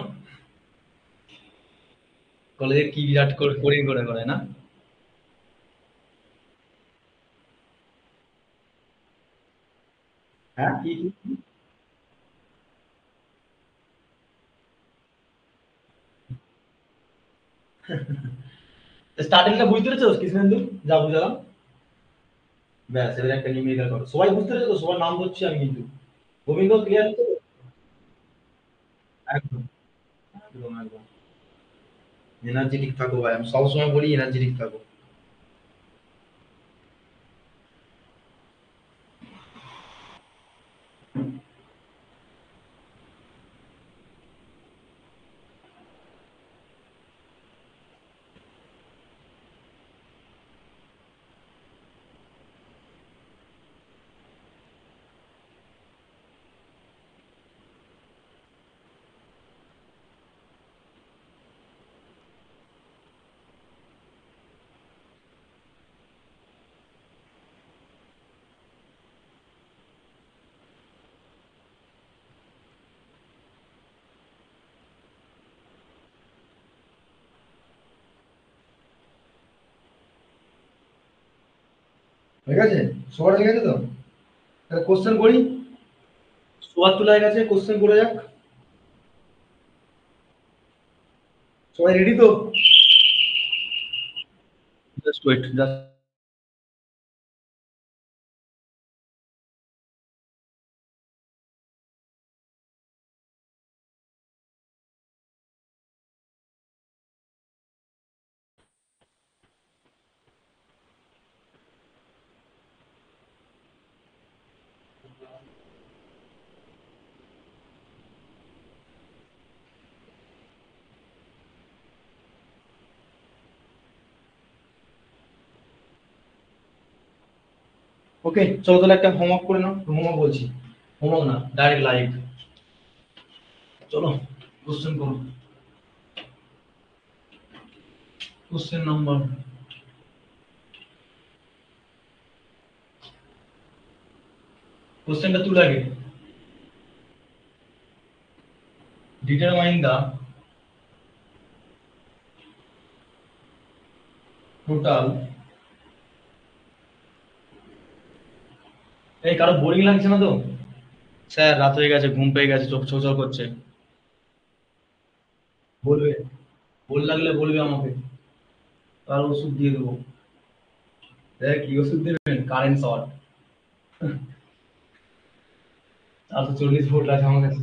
কলেজে কি বিরাট করে করে করে না? হ্যাঁ, কি কি? স্টার্টিংটা বুঝতে পেরেছো কৃষ্ণেন্দু, যা বুঝালাম? ব্যাস, এবার একটা নিউমেরিক্যাল করো, সবাই বুঝতে পেরেছো তো? সবার নাম ধরছি আমি কিন্তু। গোবিন্দ ক্লিয়ার হচ্ছে তো? একদম, একদম, একদম। এনার্জেটিক থাকো ভাই, আমি সবসময় বলি এনার্জেটিক থাকো। হয়ে গেছে? সবার হয়ে গেছে তো? তাহলে কোশ্চেন করি। সবার তোলা হয়ে গেছে, কোশ্চেন করে যাক। সবাই রেডি তো? জাস্ট ওয়েট, জাস্ট ওকে, চলো তাহলে একটা হোমওয়ার্ক করে নাও। হোমওয়ার্ক বলছি, হোমওয়ার্ক না, ডাইরেক্ট লাইভ। চলো কোশ্চেন করো। কোশ্চেন নাম্বার, কোশ্চেনটা তুলে আগে। ডিটারমাইন দা টোটাল, এই কারো বোরিং লাগছে না তো? স্যার রাত হয়ে গেছে, ঘুম পেয়ে গেছে, চোখ ছোচল করছে। বলবে, বোর লাগলে বলবে আমাকে, তার ওষুধ দিয়ে দেবো। দেখ কি ওষুধ দেবেন? Current short. 440 ভোল্ট আছে আমার কাছে।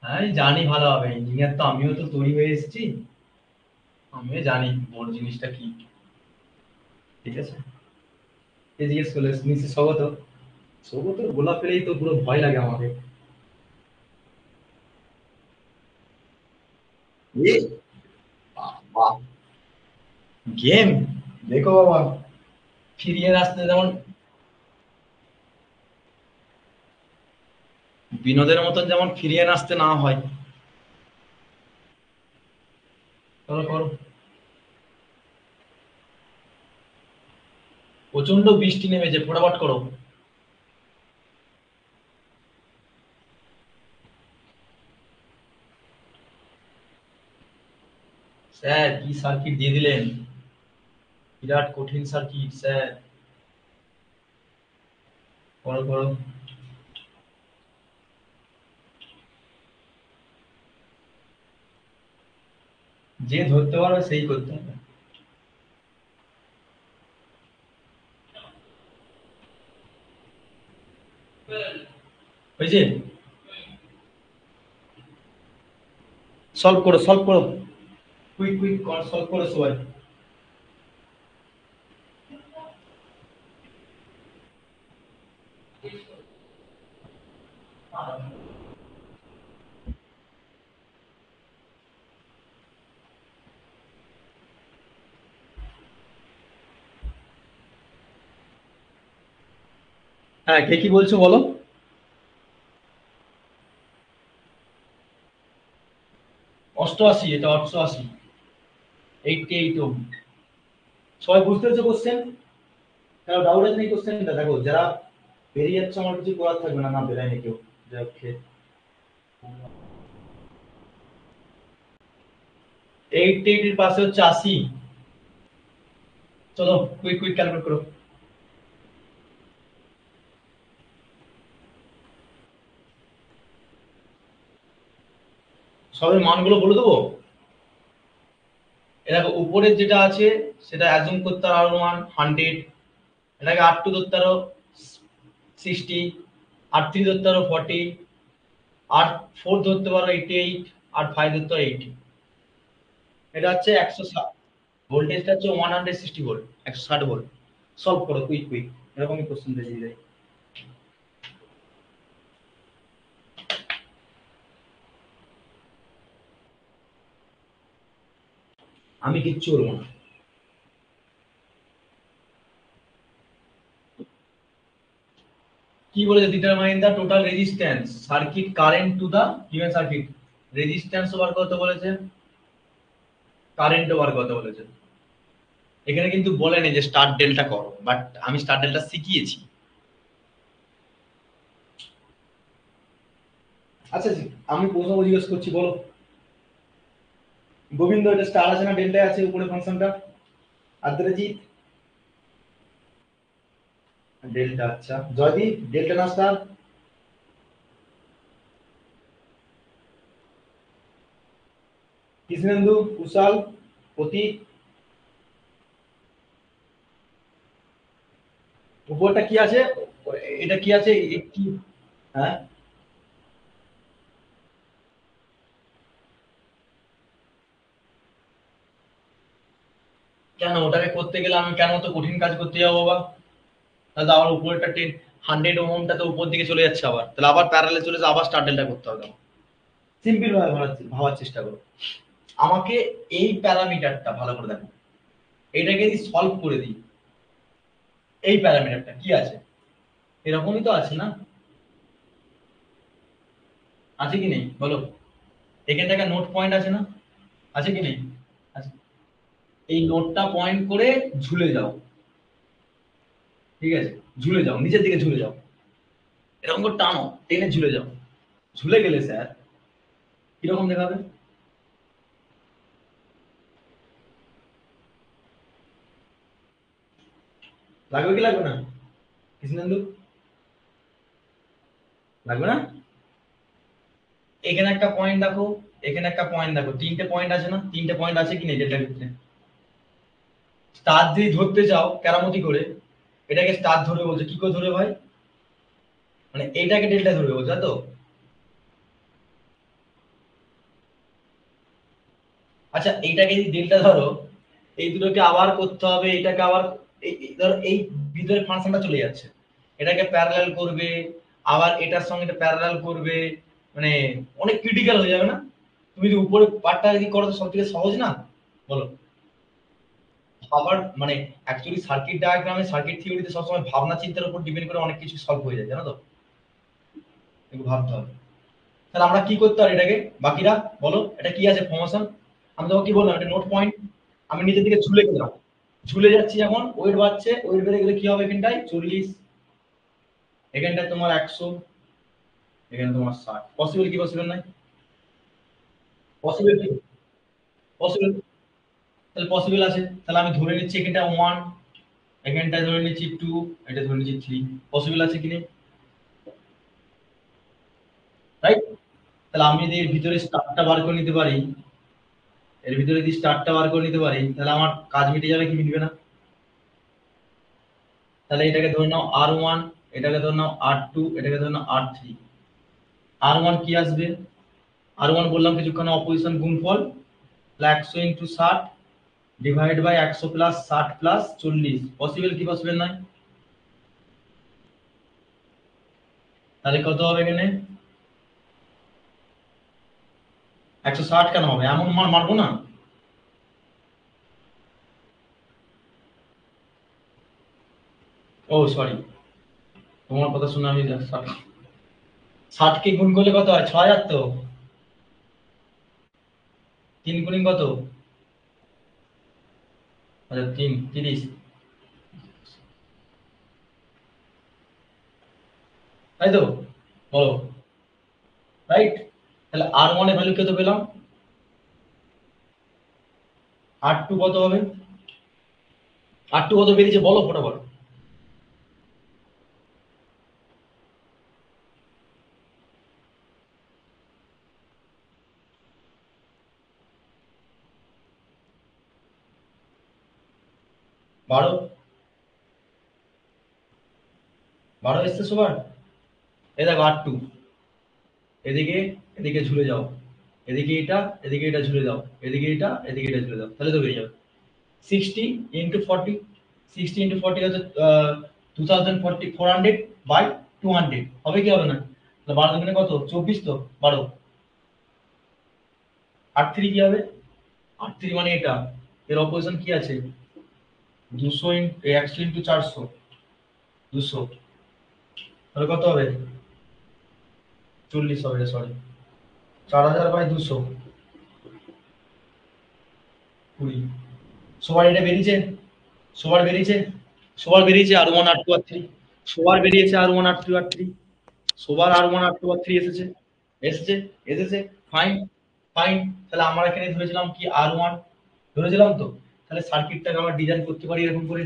হ্যাঁ আমি জানি ভালো হবে, ইঞ্জিনিয়ার তো, আমিও তো তৈরি হয়ে এসেছি, আমিও জানি বোর জিনিসটা কি। ঠিক আছে, কে জিজ্ঞেস করলে? নিশ্চয় স্বগত। স্বগত গোলাপ পেলেই তো পুরো ভয় লাগে আমাকে। এ বাবা, গেম দেখো বাবা, ফিরিয়ে আসতে যেমন বিনোদের মতন যেমন ফিরিয়ে আসতে না হয়। করো করো। প্রচন্ড বৃষ্টি নেমেছে, ফটাফট করো। স্যার কি সার্কিট দিয়ে দিলেন, বিরাট কঠিন সার্কিট স্যার। করো করো। যে ধরতে পারবে সেই করতে হবে। হয়েছে, সলভ করো, সলভ করো, কুইক কুইক সলভ করো সবাই। হ্যাঁ, কে কি বলছো বলো। 88, এটা 88, 88 অব্দি। সবাই বুঝতে পেরেছো কোশ্চেন? কারো ডাউট আছে নাকি কোশ্চেনটা? দেখো যারা বেরিয়ে যাচ্ছে আমার কিছু করার থাকবে না, না বেরায়নি কেউ। যাই হোক, 88 এর পাশে হচ্ছে 80। চলো কুইক কুইক ক্যালকুলেট করো। সবের মানগুলো বলে দেবো। দেখো উপরের যেটা আছে সেটা অ্যাজুম করতে পারো মান 100, এটাকে আর টু ধরতে পারো 60, আর থ্রি ধরতে পারো 40, আর ফোর ধরতে পারো 88, আর ফাইভ ধরতে পারো 80। এটা হচ্ছে 160, ভোল্টেজটা হচ্ছে 160 ভোল্ট, 160 ভোল্ট। সলভ করো কুইক কুইক, এরকমই কোশ্চেন দিয়ে যায়। আমি কিচ্ছু বলবো না। কি বলেছে? Determine the total resistance circuit current to the given circuit. Resistance বার করতে বলেছে, কারেন্ট বার করতে বলেছে। এখানে কিন্তু বলেনি যে স্টার ডেল্টা করো, বাট আমি স্টার ডেল্টা শিখিয়েছি। আচ্ছা জি, আমি প্রশ্ন জিজ্ঞেস করছি, বলো গোবিন্দ, এটা স্টার আছে না ডেল্টা আছে উপরে ফাংশনটা? আদ্রজিৎ, ডেল্টা। আচ্ছা জয়দীপ, ডেল্টা না স্টার? কৃষ্ণেন্দু, কুশাল, প্রতীক, উপরটা কি আছে? এটা কি আছে? কি? হ্যাঁ, কেন ওটাকে করতে গেলে আমি কেন তো কঠিন কাজ করতে যাবো বাবা? তাহলে আবার উপরেরটা 100 ওহমটা তো উপর দিকে চলে যাচ্ছে, আবার তাহলে আবার প্যারালে চলে যাবে, আবার স্টার ডেল্টা করতে হবে। সিম্পল ভাবে ভাবার চেষ্টা করো। আমাকে এই প্যারামিটারটা ভালো করে দেখো, এটাকে যদি সলভ করে দিই, এই প্যারামিটারটা কি আছে, এরকমই তো আছে না, আছে কি নেই বলো? এখানে একটা নোট পয়েন্ট আছে না, আছে কি নেই? আছে। এই নোটটা পয়েন্ট করে ঝুলে যাও, ঠিক আছে, ঝুলে যাও, নিচের দিকে ঝুলে যাও, এরকম করে টানো, টেনে ঝুলে যাও। ঝুলে গেলে স্যার কিরকম দেখাবে? লাগবে কি লাগবে না কৃষ্ণেন্দু? লাগবে না? এখানে একটা পয়েন্ট দেখো, এখানে একটা পয়েন্ট দেখো, তিনটে পয়েন্ট আছে না, তিনটে পয়েন্ট আছে কি নেই ডেল্টা ক্ষেত্রে? স্টার যদি ধরতে চাও কেরামতি করে, এটাকে স্টার ধরবে বলছে, কি করে ধরবে ভাই? মানে এইটাকে ডেল্টা ধরবে বলছে, তাই তো? আচ্ছা এইটাকে যদি ডেল্টা ধরো, এই দুটোকে আবার করতে হবে, এটাকে আবার ধরো এই ভিতরের ফাংশনটা চলে যাচ্ছে, এটাকে প্যারালাল করবে, আবার এটার সঙ্গে এটা প্যারালাল করবে, মানে অনেক ক্রিটিক্যাল হয়ে যাবে না? তুমি যদি উপরে পার্টটা যদি করো তো সব থেকে সহজ না, বলো? আবার মানে অ্যাকচুয়ালি সার্কিট ডায়াগ্রামে, সার্কিট থিওরিতে সবসময় ভাবনা চিন্তার উপর ডিপেন্ড করে অনেক কিছু সলভ হয়ে যায়, জানো তো? একটু ভাবতে হবে। তাহলে আমরা কি করতে পারি এটাকে, বাকিরা বলো, এটা কি আছে ফর্মেশন? আমি তোমাকে কি বললাম, এটা নোট পয়েন্ট, আমি নিচের দিকে ঝুলে গেলাম, ঝুলে যাচ্ছি যখন ওয়েট বাড়ছে, ওয়েট বেড়ে গেলে কি হবে, এখানটায় 40, এখানটায় তোমার 100, এখানে তোমার 60, পসিবল কি পসিবল নাই? পসিবল কি? পসিবল। তাহলে পসিবল আছে, তাহলে আমি ধরে নিচ্ছি এখানটা 1, এখানটায় ধরে নিচ্ছি 2, এটা ধরে নিচ্ছি 3, পসিবল আছে কি নেই? রাইট? তাহলে আমি যদি এর ভিতরে স্টারটা বার করে নিতে পারি, এর ভিতরে যদি স্টারটা বার করে নিতে পারি, তাহলে আমার কাজ মিটে যাবে কি মিটবে না? তাহলে এটাকে ধরে নাও R1, এটাকে ধরে নাও R2, এটাকে ধরে নাও R3। R1 কি আসবে? R1 বললাম কিছুক্ষণ অপোজিশন গুণফল, 100 into 60 divide by 100 plus 60 plus 40, possible কি পসিবল নয়? তাহলে কত হবে এখানে? 160 কেন হবে, এমন মান মারবো না। ও সরি, তোমার কথা শুনে আমি 60 কে গুণ করলে কত হয়, 6000 তো। 3 গুণিং কত? আচ্ছা 3 30, তাই তো? বলো। রাইট? তাহলে R1 এর ভ্যালু কত পেলাম? R2 কত হবে? R2 কত বেরিয়েছে বলো ফটাফট। বারো, 12 এসছে সবার? এই দেখো R2, এদিকে এদিকে ঝুলে যাও, এদিকে এটা এদিকে এটা ঝুলে যাও, এদিকে এটা এদিকে এটা ঝুলে যাও, তাহলে তো বেরিয়ে যাবে 60 ইন্টু 40, 60 ইন্টু 40 হচ্ছে 2400 বাই 200, হবে কি হবে না? তাহলে 12 দুগুণে কত, 24 তো, 12। R3 কি হবে? R3 মানে এটা, এর অপোজিশন কি আছে, 200 100 ইন্টু 400, 200, তাহলে কত হবে? 40 হবে, সরি, 4000 বাই 200, 20। সবার এটা বেরিয়েছে, সবার বেরিয়েছে, সবার বেরিয়েছে R1 R2 R3, সবার বেরিয়েছে R1 R2 R3, সবার R1 R2 R3 এসেছে, এসেছে, এসেছে, ফাইন, ফাইন। তাহলে আমরা এখানে ধরেছিলাম কি R1, ধরেছিলাম তো। তাহলে সার্কিটটাকে আমরা ডিজাইন করতে পারি এরকম করে,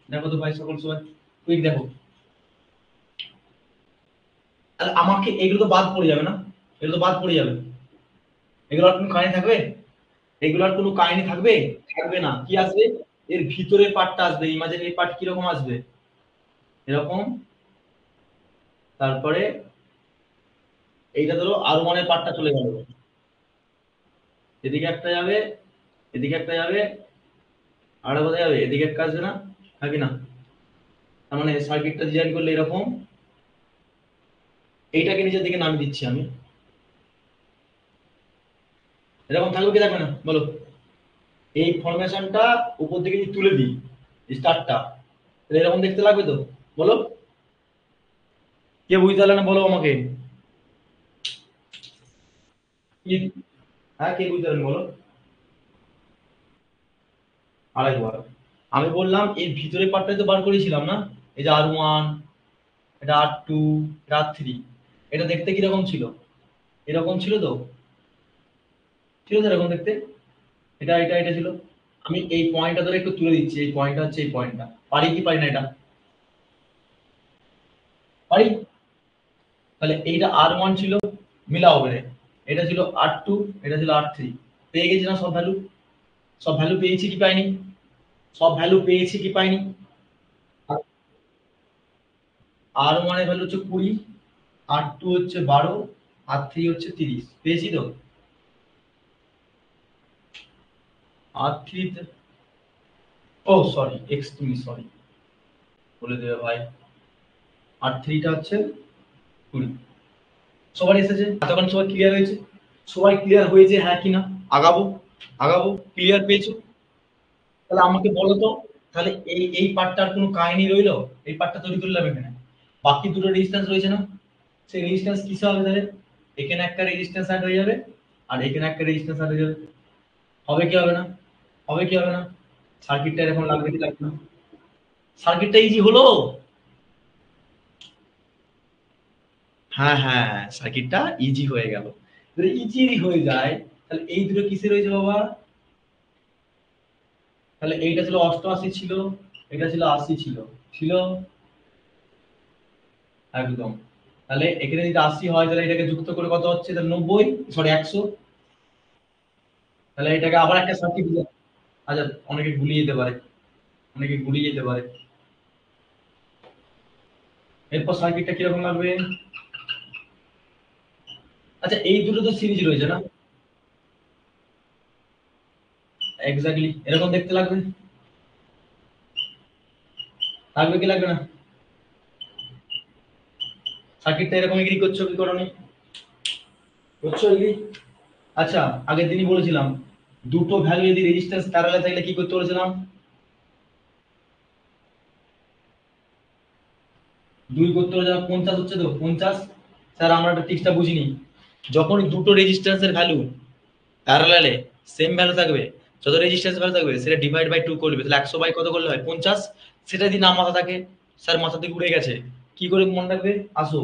দেখো তো ভাই সকল সবাই, কুইক দেখো। তাহলে আমাকে এগুলো তো বাদ পড়ে যাবে না, এগুলো তো বাদ পড়ে যাবে, এগুলো আর কোনো কাহিনী থাকবে? এগুলো আর কোনো কাহিনী থাকবে? থাকবে না, কি আসবে? এর ভিতরের পার্টটা আসবে, ইমাজিনারি পার্ট কিরকম আসবে, এরকম। তারপরে এইটা ধরো R1 এর পার্টটা চলে গেল, এদিকে একটা যাবে, এদিকে একটা যাবে, আর কোথায় যাবে, এদিকে একটা আসবে না, থাকি না? তার মানে সার্কিটটা ডিজাইন করলে এরকম, এইটাকে নিচের দিকে নামিয়ে দিচ্ছি আমি, এরকম থাকবে কি থাকবে না বলো? এই ফরমেশনটা উপর দিকে যদি তুলে দিই, স্টারটা, এরকম দেখতে লাগবে তো? বলো, কে বুঝতে পারলে না বলো আমাকে। হ্যাঁ, কে বুঝতে পারলেন বলো। আরেকবার, আমি বললাম এর ভিতরে পার্টটাই তো বার করেছিলাম না, এই যে R1, এটা R2, এটা R3, এটা দেখতে কিরকম ছিল? এরকম ছিল তো? ছিল তো এরকম দেখতে? এটা ছিল। আমি এই পয়েন্টটা ধরে একটু তুলে দিচ্ছি, এই পয়েন্টটা হচ্ছে এই পয়েন্টটা। পারি কি পারি না এটা? পারি। তাহলে এইটা R1 ছিল, মিলাও বেড়ে। এটা ছিল R2, এটা ছিল R3। পেয়ে গেছি না সব ভ্যালু? সব ভ্যালু পেয়েছি কি পাইনি? সব ভ্যালু পেয়েছি কি পাইনি? R1 এর ভ্যালু হচ্ছে 20, R2 হচ্ছে 12, R3 হচ্ছে 30। পেয়েছি তো? R3 তে, ও সরি, এক্সট্রিমলি সরি, বলে দেবে ভাই। R3 টা হচ্ছে 20। সবার এসেছে? এতক্ষণ সবাই ক্লিয়ার হয়েছে? সবাই ক্লিয়ার হয়েছে হ্যাঁ কি না? আগাবো? আগাবো? ক্লিয়ার পেয়েছো? তাহলে আমাকে বলো তো, তাহলে এই পার্টটার কোনো কাহিনী রইলো? এই পার্টটা তৈরি করলাম এখানে, বাকি দুটো রেজিস্ট্যান্স রয়েছে না? সেই রেজিস্ট্যান্স কিসে হবে তাহলে? এখানে একটা রেজিস্ট্যান্স অ্যাড হয়ে যাবে, আর এখানে একটা রেজিস্ট্যান্স অ্যাড হয়ে যাবে। হবে কি হবে না? হবে কি হবে না? সার্কিটটা এরকম লাগবে কি লাগবে না? সার্কিটটা ইজি হলো। হ্যাঁ হ্যাঁ, সার্কিটটা ইজি হয়ে গেল। যদি ইজি হয়ে যায়, তাহলে এই দুটো কিসে রয়েছে বাবা? তাহলে এইটা ছিল 88 ছিল, এটা ছিল 80 ছিল। ছিল? একদম। তাহলে এখানে যদি 80 হয়, তাহলে এটাকে যুক্ত করে কত হচ্ছে? তাহলে 90, সরি 100। তাহলে এটাকে আবার একটা সার্কিট দিতে। আচ্ছা, অনেকে গুলিয়ে যেতে পারে, অনেকে গুলিয়ে যেতে পারে। এরপর সার্কিটটা কিরকম লাগবে? আচ্ছা, এই দুটো তো সিরিজ রয়েছে না? এক্স্যাক্টলি এরকম দেখতে লাগবে। লাগবে কি লাগবে না? সার্কিটটা এরকম এগ্রি করছো কি করোনি? করছো এগ্রি? আচ্ছা, আগের দিনই বলেছিলাম, দুটো ভ্যালু যদি রেজিস্ট্যান্স প্যারালাল থাকলে কি করতে বলেছিলাম? 2 করতে বলেছিলাম। 50 হচ্ছে তো? 50। স্যার আমরা একটা ট্রিক্সটা বুঝিনি। যখন দুটো রেজিস্ট্যান্সের ভ্যালু প্যারালালে সেম ভ্যালু থাকবে, যত রেজিস্ট্যান্স ভ্যালু থাকবে সেটা ডিভাইড বাই 2 করবে। তাহলে 100 বাই কত করলে হয়? 50। সেটা যদি না মাথা থাকে, স্যার মাথা থেকে উড়ে গেছে, কি করে মনে রাখবে? আসো,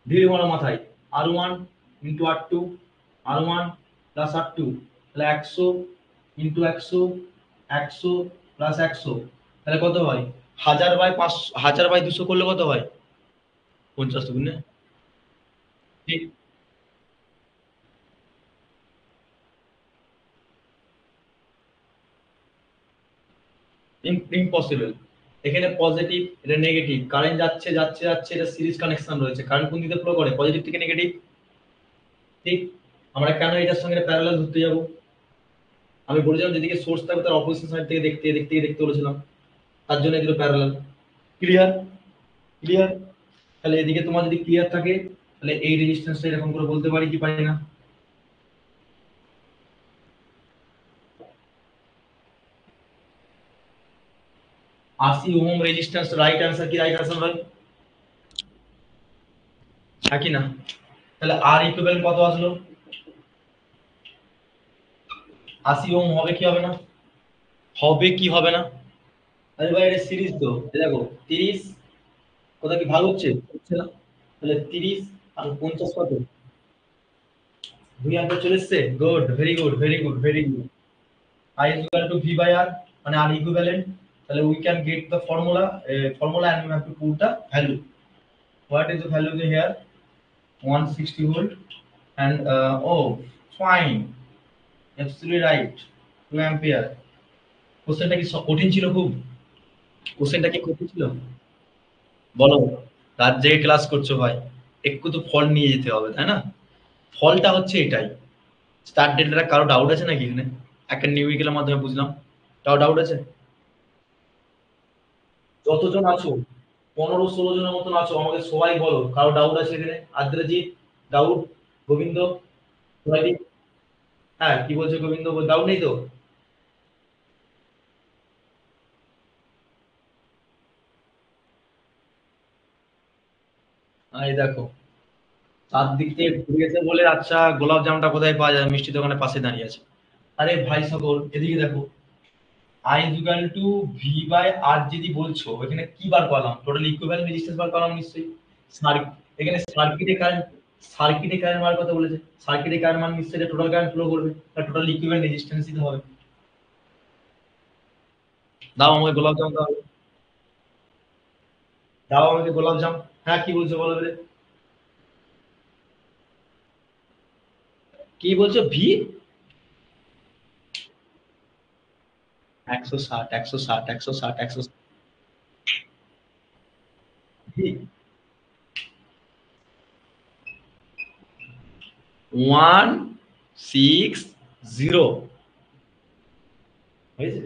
ধীরে মারো মাথায়। R1 into R2, R1 plus R2, তাহলে 100 ইন্টু 100, 100 প্লাস 100, তাহলে কত হয়? 1000 বাই 500, 1000 বাই 200 করলে কত হয়? 50 তো গুণে। ঠিক। ইম্পসিবল। এখানে পজিটিভ, এটা নেগেটিভ, কারেন্ট যাচ্ছে যাচ্ছে যাচ্ছে, এটা সিরিজ কানেকশন রয়েছে। কারেন্ট কোন দিকে ফ্লো করে? পজিটিভ থেকে নেগেটিভ। ঠিক। আমরা কেন এটার সঙ্গে প্যারালাল ধরতে যাব? আমি বলেছিলাম যেদিকে সোর্স থাকবে তার অপোজিট সাইড থেকে দেখতে দেখতে দেখতে বলেছিলাম, তার জন্য এগুলো প্যারালাল। ক্লিয়ার? ক্লিয়ার? তাহলে এদিকে তোমার যদি ক্লিয়ার থাকে, তাহলে এই রেজিস্ট্যান্সটা এরকম করে বলতে পারি কি পারি না? 80 ওহম রেজিস্ট্যান্স রাইট অ্যান্সার কি? রাইট অ্যান্সার হয় কি না? তাহলে আর ইকুইভ্যালেন্ট কত আসলো? 80 ওহম হবে কি হবে না? হবে কি হবে না? আরে ভাই, এটা সিরিজ তো। দেখো 30, কথা কি ভালো হচ্ছে? হচ্ছে না? তাহলে 30 আর 50 কত? 2 অ্যাম্পিয়ার চলে এসছে। Good, very good, very good, very good. I is equal to V by R, মানে R equivalent. তাহলে we can get the formula and we have to put the value. What is the value here? 160 volt and oh, fine, absolutely right, 2 ampere. কোশ্চেনটা কি কঠিন ছিল খুব? কোশ্চেনটা কি কঠিন ছিল? বলো। রাত জেগে ক্লাস করছো ভাই, একটু তো ফল নিয়ে যেতে হবে তাই না? ফলটা হচ্ছে এটাই। স্টার্ট ডেটটা কারো ডাউট আছে নাকি এখানে? একটা নিউমেরিক্যালের মাধ্যমে বুঝলাম, কারো ডাউট আছে? যতজন আছো, 15-16 জনের মতন আছো, আমাকে সবাই বলো কারো ডাউট আছে এখানে? আদ্রজিৎ ডাউট, গোবিন্দ সবাই। হ্যাঁ, কি বলছে গোবিন্দ? ডাউট নেই তো? এই দেখো, চারদিক থেকে ঘুরে এসে বলে, আচ্ছা গোলাপ জামটা কোথায় পাওয়া যায়, মিষ্টি দোকানের পাশে দাঁড়িয়ে আছে। আরে ভাই সকল, এদিকে দেখো, I is equal to V by R যদি বলছো, এখানে কি বার করলাম? টোটাল ইকুইভ্যালেন্ট রেজিস্ট্যান্স বার করলাম নিশ্চয়ই। এখানে সার্কিটে কারেন্ট বার করতে বলেছে। সার্কিটে কারেন্ট মান নিশ্চয়ই টোটাল কারেন্ট ফ্লো করবে। তাহলে টোটাল ইকুইভ্যালেন্ট রেজিস্ট্যান্স দিতে হবে। দাও আমাকে গোলাপ জাম দাও। দাও আমাকে গোলাপ জাম। হ্যাঁ, কি বলছো বলো বলে? কি বলছো ভি? 160, 160, 160, 160। ভি 160 হয়েছে।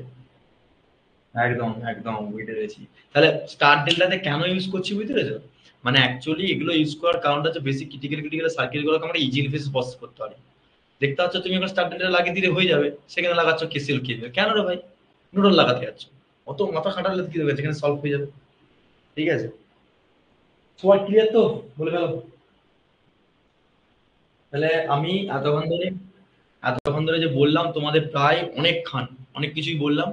একদম একদম বুঝতে পেরেছি। তাহলে স্টার ডেল্টাতে কেন ইউজ করছি বুঝতে পেরেছো? মানে অ্যাকচুয়ালি এগুলো ইউজ করার কারণটা হচ্ছে বেসিক ক্রিটিক্যাল ক্রিটিক্যাল সার্কিট গুলোকে আমরা ইজি ইন্টারফেস প্রসেস করতে পারি। দেখতে পাচ্ছ তুমি এখন স্টার ডেল্টা লাগিয়ে দিলে হয়ে যাবে, সেখানে লাগাচ্ছ কেসিএল কেভিএল, কেন রে ভাই? নোডাল লাগাতে যাচ্ছ, অত মাথা খাটালে কি দেবে, যেখানে সলভ হয়ে যাবে। ঠিক আছে, সবাই ক্লিয়ার তো? বলে গেল। তাহলে আমি এতক্ষণ ধরে যে বললাম তোমাদের প্রায় অনেকক্ষণ, অনেক কিছুই বললাম।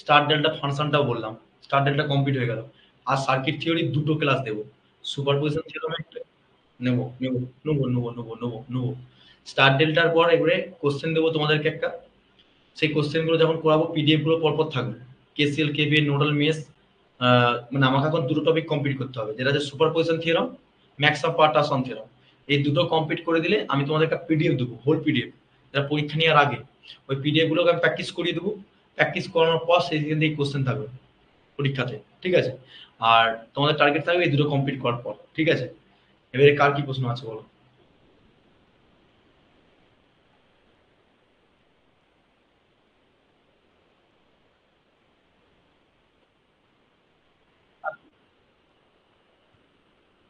স্টার ডেল্টা ফাংশনটাও বললাম। স্টার ডেল্টা কমপ্লিট হয়ে গেল। আর সার্কিট থিওরি দুটো ক্লাস দেবো। সুপারপজিশন থিওরাম একটা নেবো, নেবো, নেবো, নেবো, নেবো, নেবো, নেবো। স্টার ডেল্টার পর এবারে কোশ্চেন দেবো তোমাদেরকে একটা। সেই কোশ্চেন গুলো যখন করাবো, পিডিএফ গুলো পরপর থাকবে। KCL KVL nodal mesh. মানে আমাকে এখন দুটো টপিক কমপ্লিট করতে হবে, যেটা হচ্ছে সুপারপজিশন থিওরাম, ম্যাক্স অফ পার্টাসন থিওরাম। এই দুটো কমপ্লিট করে দিলে আমি তোমাদের একটা পিডিএফ দেবো, হোল পিডিএফ, যেটা পরীক্ষা নেওয়ার আগে ওই পিডিএফ গুলোকে আমি প্র্যাকটিস করিয়ে দেবো। প্র্যাকটিস করানোর পর সেই দিন থেকে কোশ্চেন থাকবে পরীক্ষাতে। ঠিক আছে? আর তোমাদের টার্গেট থাকবে এই দুটো কমপ্লিট করার পর। ঠিক আছে? এবারে কার কি প্রশ্ন আছে বলো?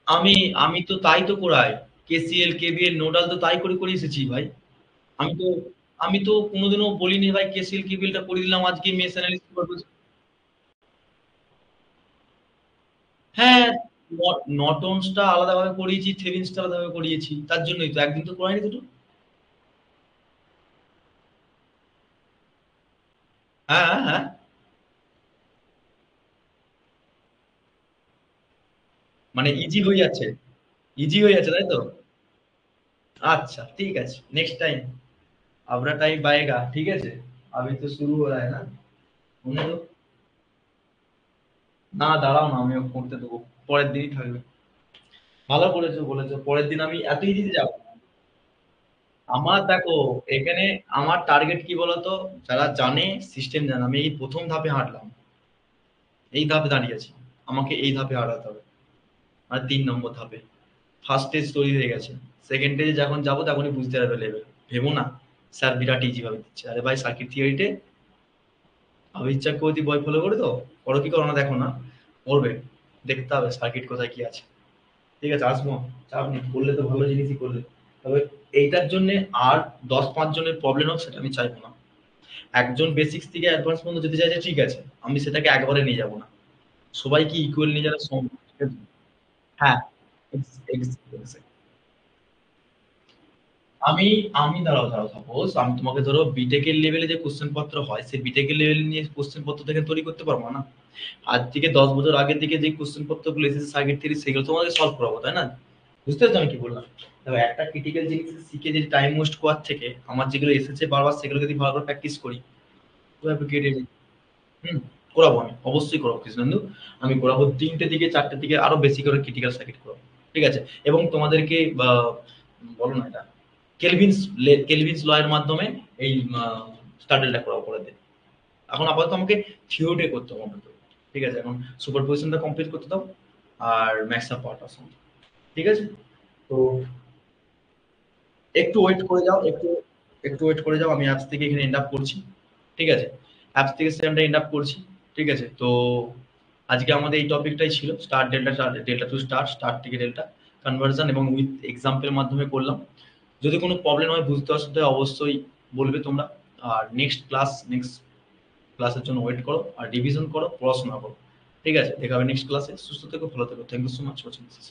আমি আমি তো তাই তো করাই। কেসিএল কেবিএল নোডাল তো তাই করে করে এসেছি ভাই। আমি তো আমি তো কোনোদিনও বলিনি ভাই কেসিএল কেবিএলটা করে দিলাম আজকে মেশ অ্যানালিসিস করবো। হ্যাঁ, নটনসটা আলাদাভাবে করিয়েছি, থেভেনিনসটা আলাদাভাবে করিয়েছি, তার জন্যই তো একদিন তো করাইনি দুটো। হ্যাঁ, হ্যাঁ, হ্যাঁ। মানে ইজি হয়ে যাচ্ছে, ইজি হয়ে যাচ্ছে তাই তো? আচ্ছা ঠিক আছে, নেক্সট টাইম अपना टाइम पाएगा, ठीक है। अभी तो शुरू हो रहा है ना, होने दो। না দাঁড়াও না, আমিও করতে দেবো, পরের দিনই থাকবে। ভালো করেছো বলেছো, পরের দিন আমি এত ইজিতে যাবো। আমার দেখো, এখানে আমার টার্গেট কি বলতো, যারা জানে সিস্টেম জানে, আমি এই প্রথম ধাপে হাঁটলাম, এই ধাপে দাঁড়িয়েছি, আমাকে এই ধাপে হাঁটাতে হবে। আর ৩ নম্বর ধাপে ফার্স্ট স্টেজ তৈরি হয়ে গেছে। সেকেন্ড স্টেজে যখন যাবো তখনই বুঝতে পারবে লেভেল। ভেবো না স্যার বিরাট ইজি ভাবে দিচ্ছে, আরে ভাই সার্কিট থিওরিতে আমি ইচ্ছা করে বই ফলো করে তো পড়ো, কি করো না দেখো না, পড়বে, দেখতে হবে সার্কিট কোথায় কি আছে। ঠিক আছে, আসবো, চাপ নেই, করলে তো ভালো জিনিসই করলে। তবে এইটার জন্য আর ১০-৫ জনের প্রবলেম হোক সেটা আমি চাইবো না। একজন বেসিক্স থেকে অ্যাডভান্স পর্যন্ত যেতে চাইছে, ঠিক আছে, আমি সেটাকে একবারে নিয়ে যাবো না। সবাইকে ইকুয়াল নিয়ে যারা সম্ভব, ঠিক আছে? হ্যাঁ, আমি আমি দাঁড়াও দাঁড়াও, সাপোজ আমি তোমাকে ধরো বিটেকের লেভেলে যে কোশ্চেন পত্র হয়, সেই বিটেকের লেভেল নিয়ে কোশ্চেন পত্র থেকে তৈরি করতে পারবো না। আজ থেকে 10 বছর আগের দিকে যে কোশ্চেন পত্রগুলো এসেছে সার্কিট থিওরি, সেগুলো তোমাদের সলভ করাবো, তাই না? বুঝতে পারছো আমি কি বললাম? তবে একটা ক্রিটিক্যাল জিনিস শিখে যদি টাইম ওয়েস্ট করার থেকে আমার যেগুলো এসেছে বারবার সেগুলো যদি ভালো করে প্র্যাকটিস করি, হুম, করাবো, আমি অবশ্যই করাবো কৃষ্ণেন্দু। আমি করাবো 3টে থেকে 4টে থেকে আরো বেশি করে ক্রিটিক্যাল সার্কিট করাবো। ঠিক আছে? এবং তোমাদেরকে বলো না এটা, কেলভিনস কেলভিনস ল এর মাধ্যমে এই স্টাডেলটা করাবো পরের দিন। এখন আপাতত আমাকে থিওরিটা করতে হবে আমাকে। ঠিক আছে, এখন সুপারপজিশনটা কমপ্লিট করতে দাও, আর ম্যাক্স আপ পার্ট আছে। ঠিক আছে? তো একটু ওয়েট করে যাও, একটু ওয়েট করে যাও, আমি অ্যাপস থেকে এখানে এন্ড আপ করছি। ঠিক আছে? অ্যাপস থেকে সেশনটা এন্ড আপ করছি। ঠিক আছে? তো আজকে আমাদের এই টপিকটাই ছিল, star delta, delta to star, star থেকে ডেল্টা কনভার্সন, এবং উইথ এক্সাম্পলের মাধ্যমে করলাম। যদি কোনো প্রবলেম হয়, বুঝতে অসুবিধা হয়, অবশ্যই বলবে তোমরা। আর নেক্সট ক্লাসের জন্য ওয়েট করো, আর রিভিশন করো, পড়াশোনা করো। ঠিক আছে? দেখা হবে নেক্সট ক্লাসে। সুস্থ থেকো, ভালো থেকো। Thank you so much watching this.